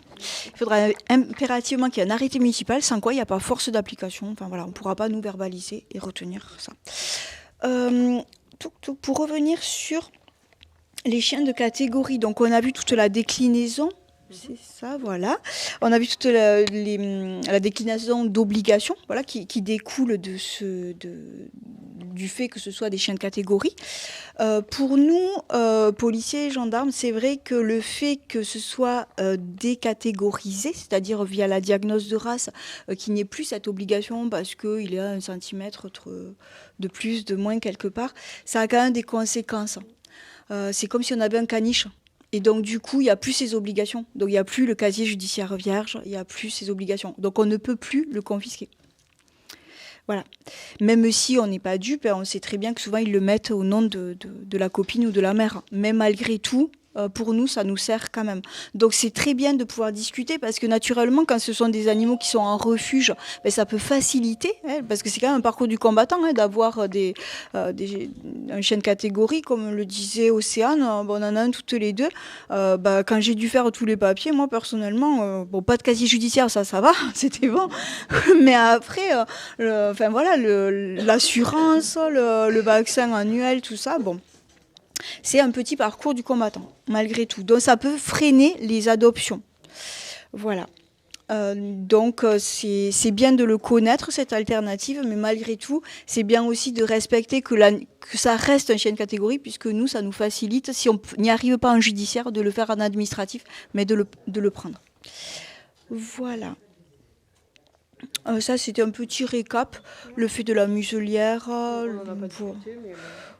Il faudra impérativement qu'il y ait un arrêté municipal, sans quoi il n'y a pas force d'application. Enfin voilà, on ne pourra pas nous verbaliser et retenir ça. Pour revenir sur les chiens de catégorie, donc on a vu toute la déclinaison. C'est ça, voilà. On a vu toute la déclinaison d'obligations, voilà, qui découle du fait que ce soit des chiens de catégorie. Pour nous, policiers et gendarmes, c'est vrai que le fait que ce soit décatégorisé, c'est-à-dire via la diagnose de race, qu'il n'y ait plus cette obligation parce qu'il y a 1 centimètre de plus, de moins quelque part, ça a quand même des conséquences. C'est comme si on avait un caniche. Et donc, du coup, il n'y a plus ces obligations. Donc, il n'y a plus le casier judiciaire vierge, il n'y a plus ces obligations. Donc, on ne peut plus le confisquer. Voilà. Même si on n'est pas dupe, on sait très bien que souvent, ils le mettent au nom de la copine ou de la mère. Mais malgré tout, pour nous, ça nous sert quand même. Donc, c'est très bien de pouvoir discuter parce que naturellement, quand ce sont des animaux qui sont en refuge, ça peut faciliter, parce que c'est quand même un parcours du combattant d'avoir un chien de catégorie, comme le disait Océane. On en a un toutes les deux. Quand j'ai dû faire tous les papiers, moi, personnellement, pas de casier judiciaire, ça va, c'était bon. Mais après, l'assurance, le vaccin annuel, tout ça, bon. C'est un petit parcours du combattant, malgré tout. Donc, ça peut freiner les adoptions. Voilà. Donc, c'est bien de le connaître, cette alternative, mais malgré tout, c'est bien aussi de respecter que ça reste un chien de catégorie, puisque nous, ça nous facilite, si on n'y arrive pas en judiciaire, de le faire en administratif, mais de le prendre. Voilà. Ça, c'était un petit récap. Le fait de la muselière. On en a pas discuté, mais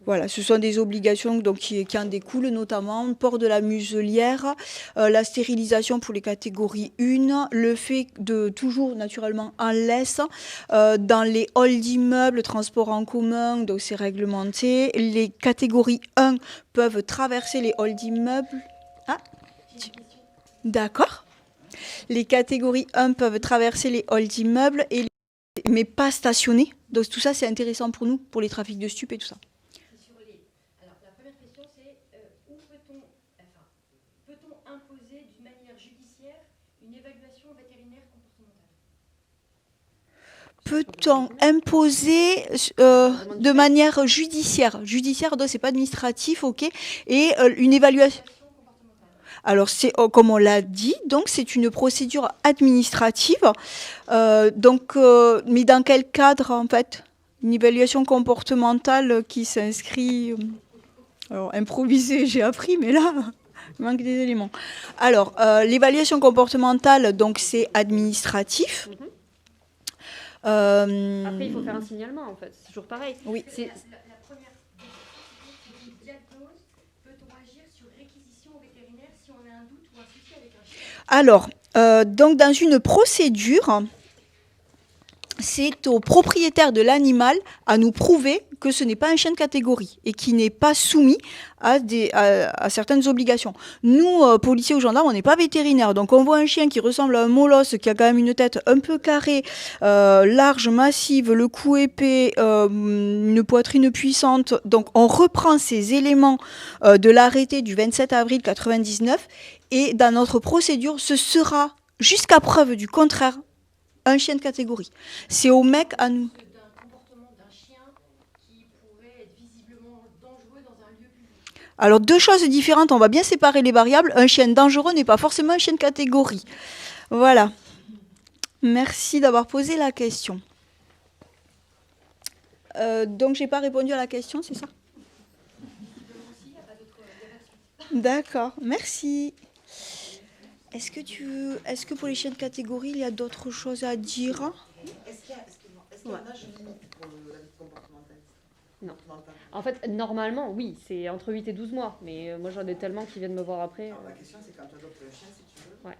Voilà, ce sont des obligations donc, qui en découlent, notamment le port de la muselière, la stérilisation pour les catégories 1, le fait de toujours naturellement en laisse, dans les halls d'immeubles, transports en commun, donc c'est réglementé. Les catégories 1 peuvent traverser les halls d'immeubles. Ah, d'accord. Les catégories 1 peuvent traverser les halls d'immeubles, mais pas stationner. Donc tout ça, c'est intéressant pour nous, pour les trafics de stupes et tout ça. Alors, la première question, c'est où peut-on imposer d'une manière judiciaire une évaluation vétérinaire comportementale? Peut-on imposer de manière judiciaire? Judiciaire, donc c'est pas administratif, ok. Et une évaluation. Alors, c'est, comme on l'a dit, donc c'est une procédure administrative. Mais dans quel cadre, en fait? Une évaluation comportementale qui s'inscrit... alors, improvisé, j'ai appris, mais là, il manque des éléments. Alors, l'évaluation comportementale, donc c'est administratif. Après, il faut faire un signalement, en fait. C'est toujours pareil. Oui. La première diagnose, peut-on agir sur réquisition au vétérinaire si on a un doute ou un souci avec un chien? Alors, donc dans une procédure, c'est au propriétaire de l'animal à nous prouver que ce n'est pas un chien de catégorie et qui n'est pas soumis à certaines obligations. Nous, policiers ou gendarmes, on n'est pas vétérinaires. Donc on voit un chien qui ressemble à un molosse, qui a quand même une tête un peu carrée, large, massive, le cou épais, une poitrine puissante. Donc on reprend ces éléments de l'arrêté du 27 avril 1999 et dans notre procédure, ce sera, jusqu'à preuve du contraire, un chien de catégorie. C'est au mec à nous. D'un comportement d'un chien qui pourrait être visiblement dangereux dans un lieu public. Alors, deux choses différentes, on va bien séparer les variables. Un chien dangereux n'est pas forcément un chien de catégorie. Voilà. Merci d'avoir posé la question. Donc, je n'ai pas répondu à la question, c'est ça? D'accord, merci. Est-ce que pour les chiens de catégorie, il y a d'autres choses à dire? Est-ce qu'il y a un âge limite pour la lutte comportementale? Non. En fait, normalement, oui, c'est entre 8 et 12 mois. Mais moi, j'en ai tellement qui viennent me voir après. Alors, la question, c'est quand tu adoptes le chien, si tu veux. Ouais.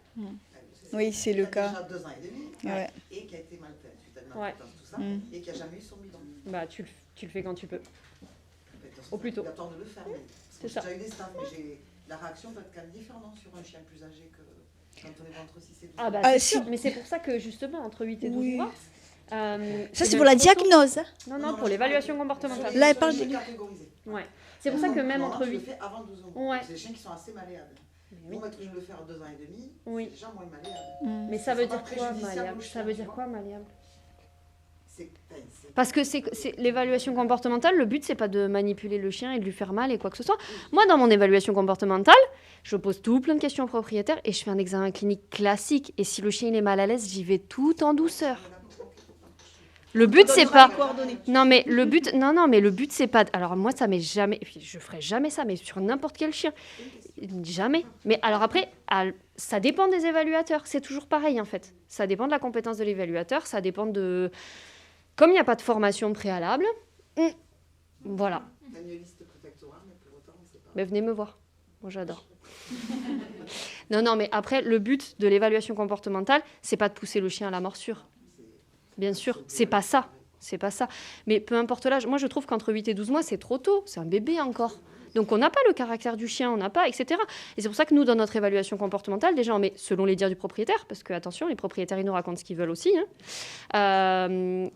Oui, c'est le cas. Qui a déjà 2 ans et demi, et qui a été maltraité suite à une maltraitance, tout ça, et qui n'a jamais eu son bidon. Bah, tu le fais quand tu peux. Au plus tôt. C'est obligatoire de le faire. C'est ça. J'ai eu des staffs, mais la réaction peut être quand même différente sur un chien plus âgé que quand on est entre 6 et 12 Ah bah, c'est sûr. Mais c'est pour ça que, justement, entre 8 et 12 mois... ça, c'est pour la diagnose. Non, pour l'évaluation comportementale. Là, elle parle de... Ouais. C'est pour ça que même entre 8... Je le fais avant 12 ans. Ouais. C'est des chiens qui sont assez malléables. Moi, je le fais à 2 ans et demi, oui. c'est déjà moins malléable. Mais ça veut dire quoi, malléable? Ça veut dire quoi, malléable? Parce que c'est l'évaluation comportementale, le but, c'est pas de manipuler le chien et de lui faire mal et quoi que ce soit. Moi, dans mon évaluation comportementale, je pose tout plein de questions au propriétaire et je fais un examen clinique classique. Et si le chien il est mal à l'aise, j'y vais tout en douceur. Le but, c'est pas... Non, mais le but, c'est pas... Alors, moi, ça m'est jamais... Je ferai jamais ça, mais sur n'importe quel chien. Jamais. Mais alors après, ça dépend des évaluateurs. C'est toujours pareil, en fait. Ça dépend de la compétence de l'évaluateur. Ça dépend de... Comme il n'y a pas de formation préalable, voilà. Mais venez me voir. Moi, j'adore. Non, mais après, le but de l'évaluation comportementale, c'est pas de pousser le chien à la morsure. Bien sûr, c'est pas ça. C'est pas ça. Mais peu importe l'âge, moi, je trouve qu'entre 8 et 12 mois, c'est trop tôt. C'est un bébé encore. Donc, on n'a pas le caractère du chien, on n'a pas, etc. Et c'est pour ça que nous, dans notre évaluation comportementale, déjà, on met selon les dires du propriétaire, parce que, attention, les propriétaires, ils nous racontent ce qu'ils veulent aussi. On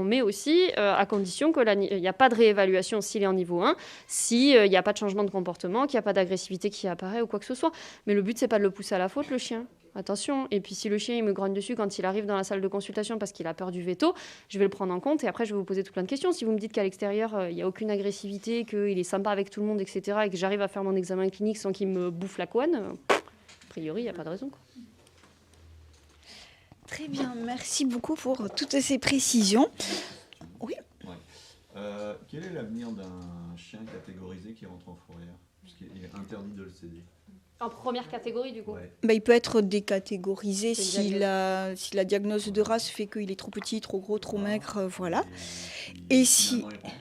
met aussi à condition qu'il n'y a pas de réévaluation s'il est en niveau 1, s'il n'y a pas de changement de comportement, qu'il n'y a pas d'agressivité qui apparaît ou quoi que ce soit. Mais le but, c'est pas de le pousser à la faute, le chien. Attention. Et puis, si le chien il me grogne dessus quand il arrive dans la salle de consultation parce qu'il a peur du veto, je vais le prendre en compte et après, je vais vous poser tout plein de questions. Si vous me dites qu'à l'extérieur, il n'y a aucune agressivité, qu'il est sympa avec tout le monde, etc., et que j'arrive à faire mon examen clinique sans qu'il me bouffe la couenne, a priori, il n'y a pas de raison, quoi. Très bien. Merci beaucoup pour toutes ces précisions. Oui. Ouais. Quel est l'avenir d'un chien catégorisé qui rentre en fourrière? Puisqu'il est interdit de le céder. En première catégorie, du coup. Ouais. Bah, il peut être décatégorisé C'est si une la diagnose de race fait qu'il est trop petit, trop gros, trop maigre, voilà. Et si... Finalement, il rentre,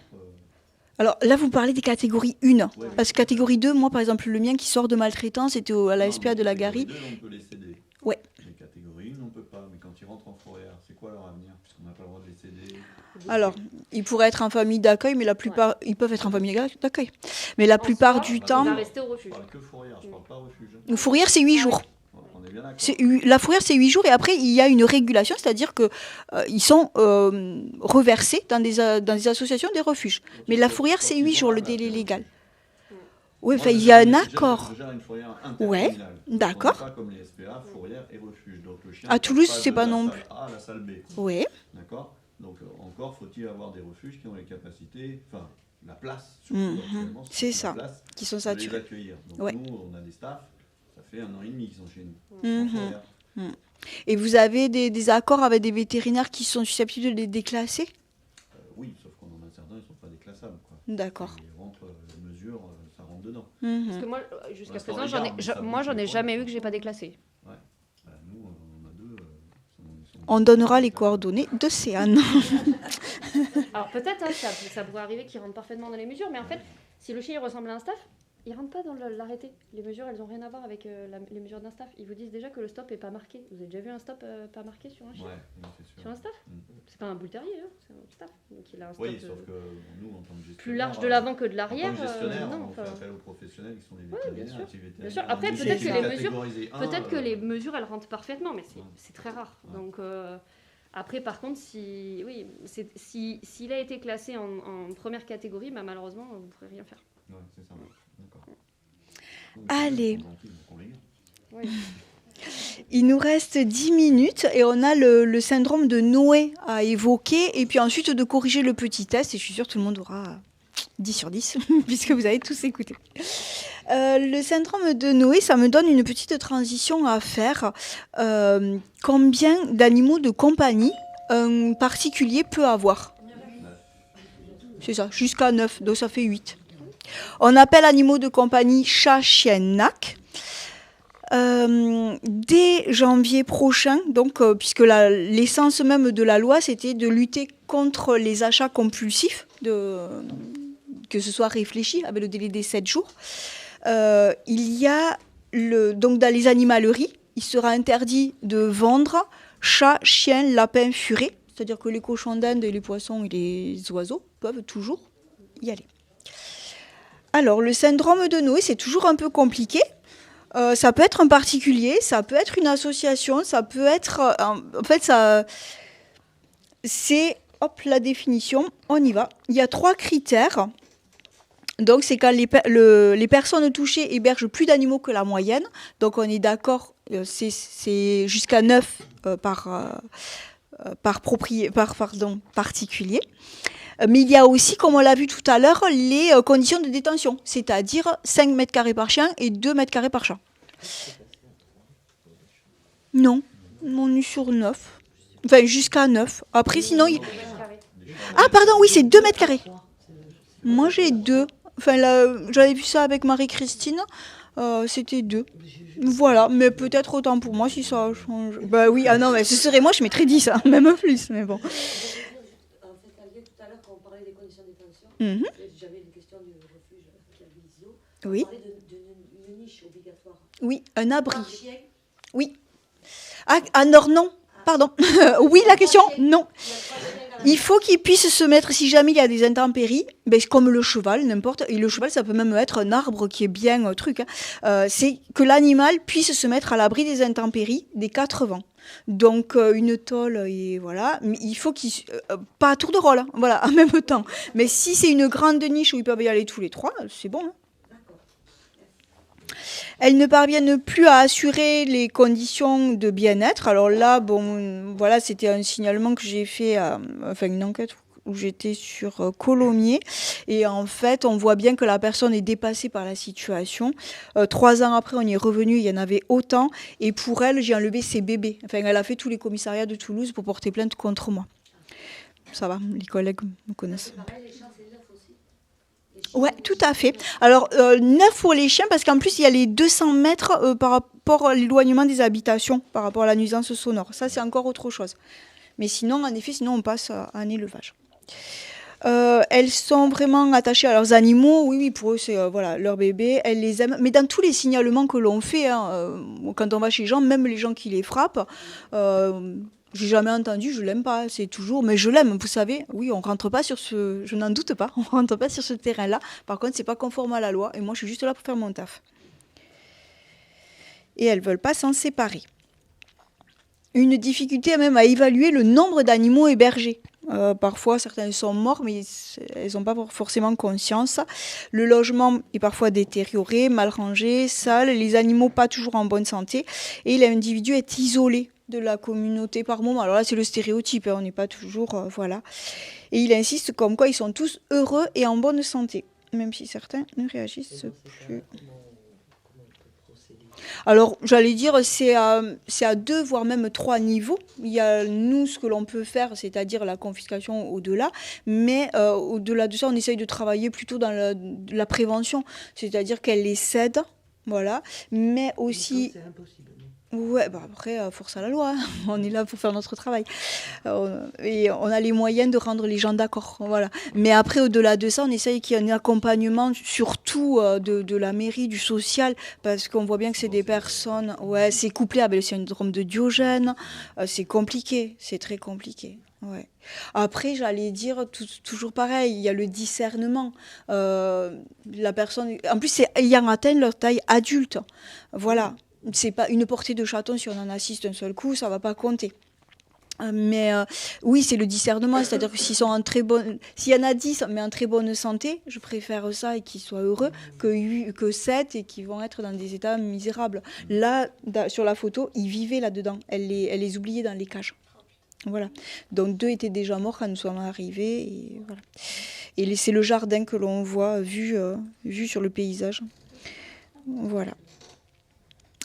Alors là, vous parlez des catégories 1. Ouais, Parce que catégorie 2, moi par exemple, le mien qui sort de maltraitance, c'était à la non, SPA mais de la catégorie Gary. 2, on peut les céder. Ouais. Les catégories 1, on peut pas. Mais quand ils rentrent en fourrière, c'est quoi leur avenir? Puisqu'on n'a pas le droit de les céder. Alors, ils pourraient être en famille d'accueil, mais la plupart, ils peuvent être en famille d'accueil. Mais la plupart du Il temps, va rester au refuge. Je parle que fourrière, je parle pas refuge. une fourrière, c'est 8 jours. On est bien d'accord. La fourrière, c'est 8 jours et après, il y a une régulation, c'est-à-dire qu'ils sont reversés dans des associations, des refuges. Mais la fourrière, c'est 8 jours, le délai légal. Oui, enfin, il y a un accord. Je gère une fourrière Ouais, intercommunale. d'accord. On n'est pas comme les SPA, fourrière et refuge. Donc le chien À ne Toulouse, passe c'est de pas la non salle plus. A à la salle B. Oui, D'accord. Donc encore faut-il avoir des refuges qui ont les capacités, enfin la place, surtout actuellement, c'est la ça, place qui sont de saturés. les accueillir. Donc Ouais. nous, on a des staffs, ça fait 1 an et demi qu'ils sont chez nous. Mhm. En fourrière. Et vous avez des accords avec des vétérinaires qui sont susceptibles de les déclasser? Oui, sauf qu'on en a certains, ils ne sont pas déclassables. D'accord. Ils rentrent, les mesures, ça rentre dedans. Parce que moi, jusqu'à Pour présent, l'instant, les gardes, mais ça j'en ai bouge jamais pas. eu que j'ai pas déclassé. Ouais. Bah, nous, on a deux. On donnera les coordonnées de Céane. Alors peut-être, hein, ça pourrait arriver qu'il rentre parfaitement dans les mesures, mais en fait, si le chien il ressemble à un staff, il rentre pas dans l'arrêté. Les mesures, elles ont rien à voir avec les mesures d'un staff. Ils vous disent déjà que le stop est pas marqué. Vous avez déjà vu un stop pas marqué sur un chien? Ouais, c'est sûr. Sur un staff? C'est pas un bull terrier, hein, c'est un staff. Donc il a un stop Oui, sauf que nous, en tant que gestionnaire, plus large de l'avant que de l'arrière. En tant que gestionnaire, non, on fait enfin, appel aux professionnels qui sont les bien vétérinaires, sûr. les petits vétérinaires. Bien sûr. Après, Nous, peut-être c'est que les mesures, catégorisé 1, peut-être que les mesures, elles rentrent parfaitement, mais c'est très rare. Ouais. Donc après, par contre, s'il a été classé en première catégorie, bah, malheureusement, vous ne pourrez rien faire. Ouais, c'est ça. D'accord. Allez. Oui. Il nous reste 10 minutes et on a le syndrome de Noé à évoquer et puis ensuite de corriger le petit test et je suis sûre que tout le monde aura 10 sur 10 puisque vous avez tous écouté. Le syndrome de Noé, ça me donne une petite transition à faire. Combien d'animaux de compagnie un particulier peut avoir? C'est ça, jusqu'à 9, donc ça fait 8. On appelle animaux de compagnie chat, chien, nac. Dès janvier prochain, donc, puisque l'essence même de la loi, c'était de lutter contre les achats compulsifs, que ce soit réfléchi avec le délai des 7 jours, il y a donc dans les animaleries, il sera interdit de vendre chats, chiens, lapins, furets, c'est-à-dire que les cochons d'Inde et les poissons et les oiseaux peuvent toujours y aller. Alors, le syndrome de Noé, c'est toujours un peu compliqué. Ça peut être un particulier, ça peut être une association, ça peut être... en fait, c'est... Hop, la définition, on y va. Il y a 3 critères. Donc, c'est quand les personnes touchées hébergent plus d'animaux que la moyenne. Donc, on est d'accord, c'est jusqu'à 9 par particulier. Mais il y a aussi, comme on l'a vu tout à l'heure, les conditions de détention, c'est-à-dire 5 mètres carrés par chien et 2 mètres carrés par chat. Non, on est sur 9. Enfin, jusqu'à 9. Après, sinon... Ah, pardon, oui, c'est 2 mètres carrés. Moi, j'ai 2. Enfin, là, j'avais vu ça avec Marie-Christine. C'était 2. Voilà, mais peut-être autant pour moi si ça change. Bah oui, ah non, mais ce serait moi, je mettrais 10, hein, même plus, mais bon. J'avais une question du refuge qui a visio. Oui. On parlait d'une niche obligatoire. Oui, un abri. Par chien. Oui. Ah non, pardon. Oui, la question, non. Il faut qu'il puisse se mettre, si jamais il y a des intempéries, ben, comme le cheval, n'importe. Et le cheval, ça peut même être un arbre qui est bien truc. Hein. C'est que l'animal puisse se mettre à l'abri des intempéries, des 4 vents. Donc une tôle et voilà, mais il faut qu'il pas à tour de rôle, hein, voilà, en même temps. Mais si c'est une grande niche où ils peuvent y aller tous les 3, c'est bon. Hein. Elles ne parviennent plus à assurer les conditions de bien-être. Alors là, bon, voilà, c'était un signalement que j'ai fait, enfin une enquête où j'étais sur Colomiers. Et en fait, on voit bien que la personne est dépassée par la situation. 3 ans après, on y est revenu, il y en avait autant. Et pour elle, j'ai enlevé ses bébés. Enfin, elle a fait tous les commissariats de Toulouse pour porter plainte contre moi. Ça va, les collègues me connaissent. C'est pareil, les chats, c'est Ouais, tout à fait. Alors, 9 pour les chiens, parce qu'en plus, il y a les 200 mètres par rapport à l'éloignement des habitations, par rapport à la nuisance sonore. Ça, c'est encore autre chose. Mais sinon, en effet, sinon on passe à un élevage. Elles sont vraiment attachées à leurs animaux. Oui, pour eux, c'est voilà, leur bébé. Elles les aiment. Mais dans tous les signalements que l'on fait, quand on va chez les gens, même les gens qui les frappent, j'ai jamais entendu, je l'aime pas. C'est toujours, mais je l'aime. Vous savez, oui, on rentre pas sur ce, je n'en doute pas, on rentre pas sur ce terrain-là. Par contre, c'est pas conforme à la loi. Et moi, je suis juste là pour faire mon taf. Et elles veulent pas s'en séparer. Une difficulté même à évaluer le nombre d'animaux hébergés. Parfois, certains sont morts, mais elles n'ont pas forcément conscience. Le logement est parfois détérioré, mal rangé, sale, les animaux pas toujours en bonne santé, et l'individu est isolé de la communauté par moment. Alors là, c'est le stéréotype, on n'est pas toujours... voilà. Et il insiste comme quoi ils sont tous heureux et en bonne santé, même si certains ne réagissent plus. Alors, j'allais dire, c'est à 2, voire même 3 niveaux. Il y a, nous, ce que l'on peut faire, c'est-à-dire la confiscation au-delà. Mais au-delà de ça, on essaye de travailler plutôt dans la prévention. C'est-à-dire qu'elle les cède, voilà. Mais aussi... C'est impossible. Ouais, bah après, force à la loi. Hein. On est là pour faire notre travail. Et on a les moyens de rendre les gens d'accord. Voilà. Mais après, au-delà de ça, on essaye qu'il y ait un accompagnement, surtout de la mairie, du social, parce qu'on voit bien que c'est des personnes... Ouais, c'est couplé avec le syndrome de Diogène. C'est compliqué. C'est très compliqué. Ouais. Après, j'allais dire toujours pareil, il y a le discernement. La personne... En plus, c'est ayant atteint leur taille adulte. Voilà. C'est pas une portée de chaton, si on en assiste un seul coup, ça va pas compter. Mais oui, c'est le discernement, c'est-à-dire que s'ils y en a 10, mais en très bonne santé, je préfère ça et qu'ils soient heureux que 7 et qui vont être dans des états misérables. Là, sur la photo, ils vivaient là-dedans. Elle les oubliait dans les cages. Voilà. Donc 2 étaient déjà morts quand nous sommes arrivés. Et, voilà. Et c'est le jardin que l'on voit vu sur le paysage. Voilà.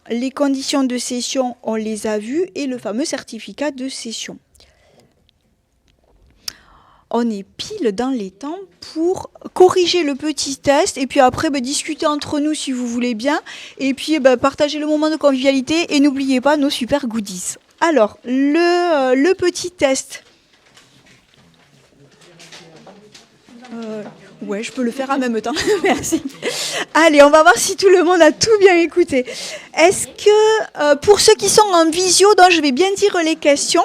Les conditions de cession, on les a vues, et le fameux certificat de cession. On est pile dans les temps pour corriger le petit test, et puis après discuter entre nous si vous voulez bien, et puis partager le moment de convivialité, et n'oubliez pas nos super goodies. Alors, le petit test. Ouais, je peux le faire en même temps. Merci. Allez, on va voir si tout le monde a tout bien écouté. Est-ce que, pour ceux qui sont en visio, donc je vais bien dire les questions,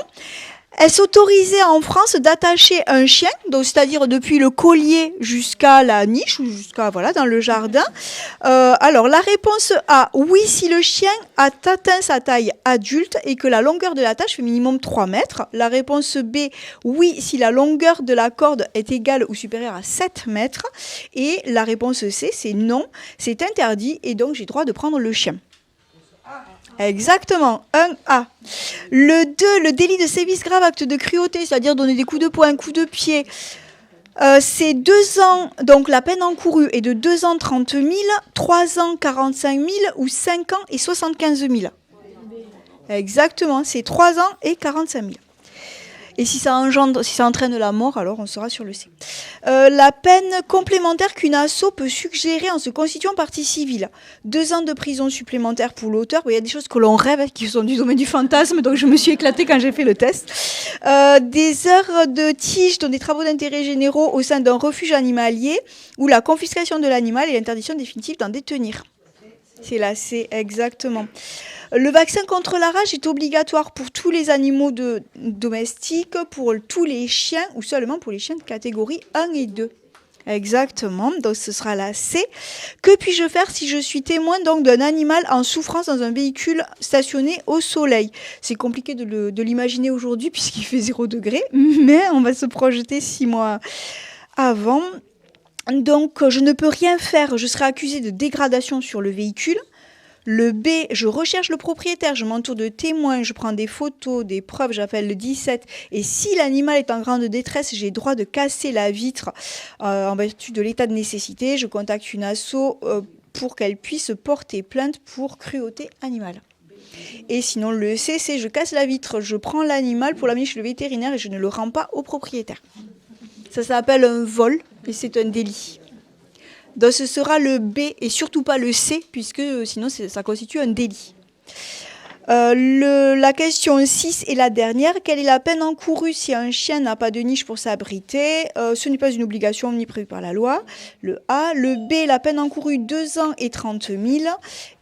est-ce autorisé en France d'attacher un chien, donc c'est-à-dire depuis le collier jusqu'à la niche, ou jusqu'à voilà dans le jardin? Alors la réponse A, oui, si le chien a atteint sa taille adulte et que la longueur de l'attache fait minimum 3 mètres. La réponse B, oui, si la longueur de la corde est égale ou supérieure à 7 mètres. Et la réponse C, c'est non, c'est interdit et donc j'ai droit de prendre le chien. Exactement, 1A. Le 2, le délit de sévice grave, acte de cruauté, c'est-à-dire donner des coups de poing, coups de pied. C'est 2 ans, donc la peine encourue est de 2 ans 30 000, 3 ans 45 000 ou 5 ans et 75 000. Exactement, c'est 3 ans et 45 000. Et si ça entraîne la mort, alors on sera sur le C. La peine complémentaire qu'une asso peut suggérer en se constituant partie civile. 2 ans de prison supplémentaire pour l'auteur. Il y a des choses que l'on rêve, qui sont du domaine du fantasme, donc je me suis éclatée quand j'ai fait le test. Des heures de tige dans des travaux d'intérêt généraux au sein d'un refuge animalier, ou la confiscation de l'animal et l'interdiction définitive d'en détenir. C'est la C, exactement. Le vaccin contre la rage est obligatoire pour tous les animaux domestiques, pour tous les chiens ou seulement pour les chiens de catégorie 1 et 2. Exactement, donc ce sera la C. Que puis-je faire si je suis témoin donc d'un animal en souffrance dans un véhicule stationné au soleil? C'est compliqué de l'imaginer aujourd'hui puisqu'il fait 0 degré, mais on va se projeter 6 mois avant. Donc je ne peux rien faire, je serai accusée de dégradation sur le véhicule. Le B, je recherche le propriétaire, je m'entoure de témoins, je prends des photos, des preuves, j'appelle le 17. Et si l'animal est en grande détresse, j'ai droit de casser la vitre en vertu de l'état de nécessité. Je contacte une asso pour qu'elle puisse porter plainte pour cruauté animale. Et sinon, le C, c'est je casse la vitre, je prends l'animal pour l'amener chez le vétérinaire et je ne le rends pas au propriétaire. Ça s'appelle un vol et c'est un délit. Donc ce sera le B et surtout pas le C, puisque sinon ça constitue un délit. La question 6 est la dernière. Quelle est la peine encourue si un chien n'a pas de niche pour s'abriter? Ce n'est pas une obligation ni prévue par la loi. Le A. Le B, la peine encourue 2 ans et 30 000.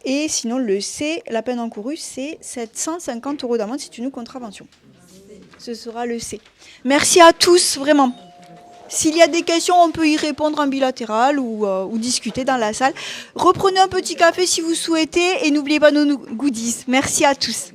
Et sinon le C, la peine encourue c'est 750 € d'amende, c'est une contravention. Ce sera le C. Merci à tous, vraiment. S'il y a des questions, on peut y répondre en bilatéral ou discuter dans la salle. Reprenez un petit café si vous souhaitez et n'oubliez pas nos goodies. Merci à tous.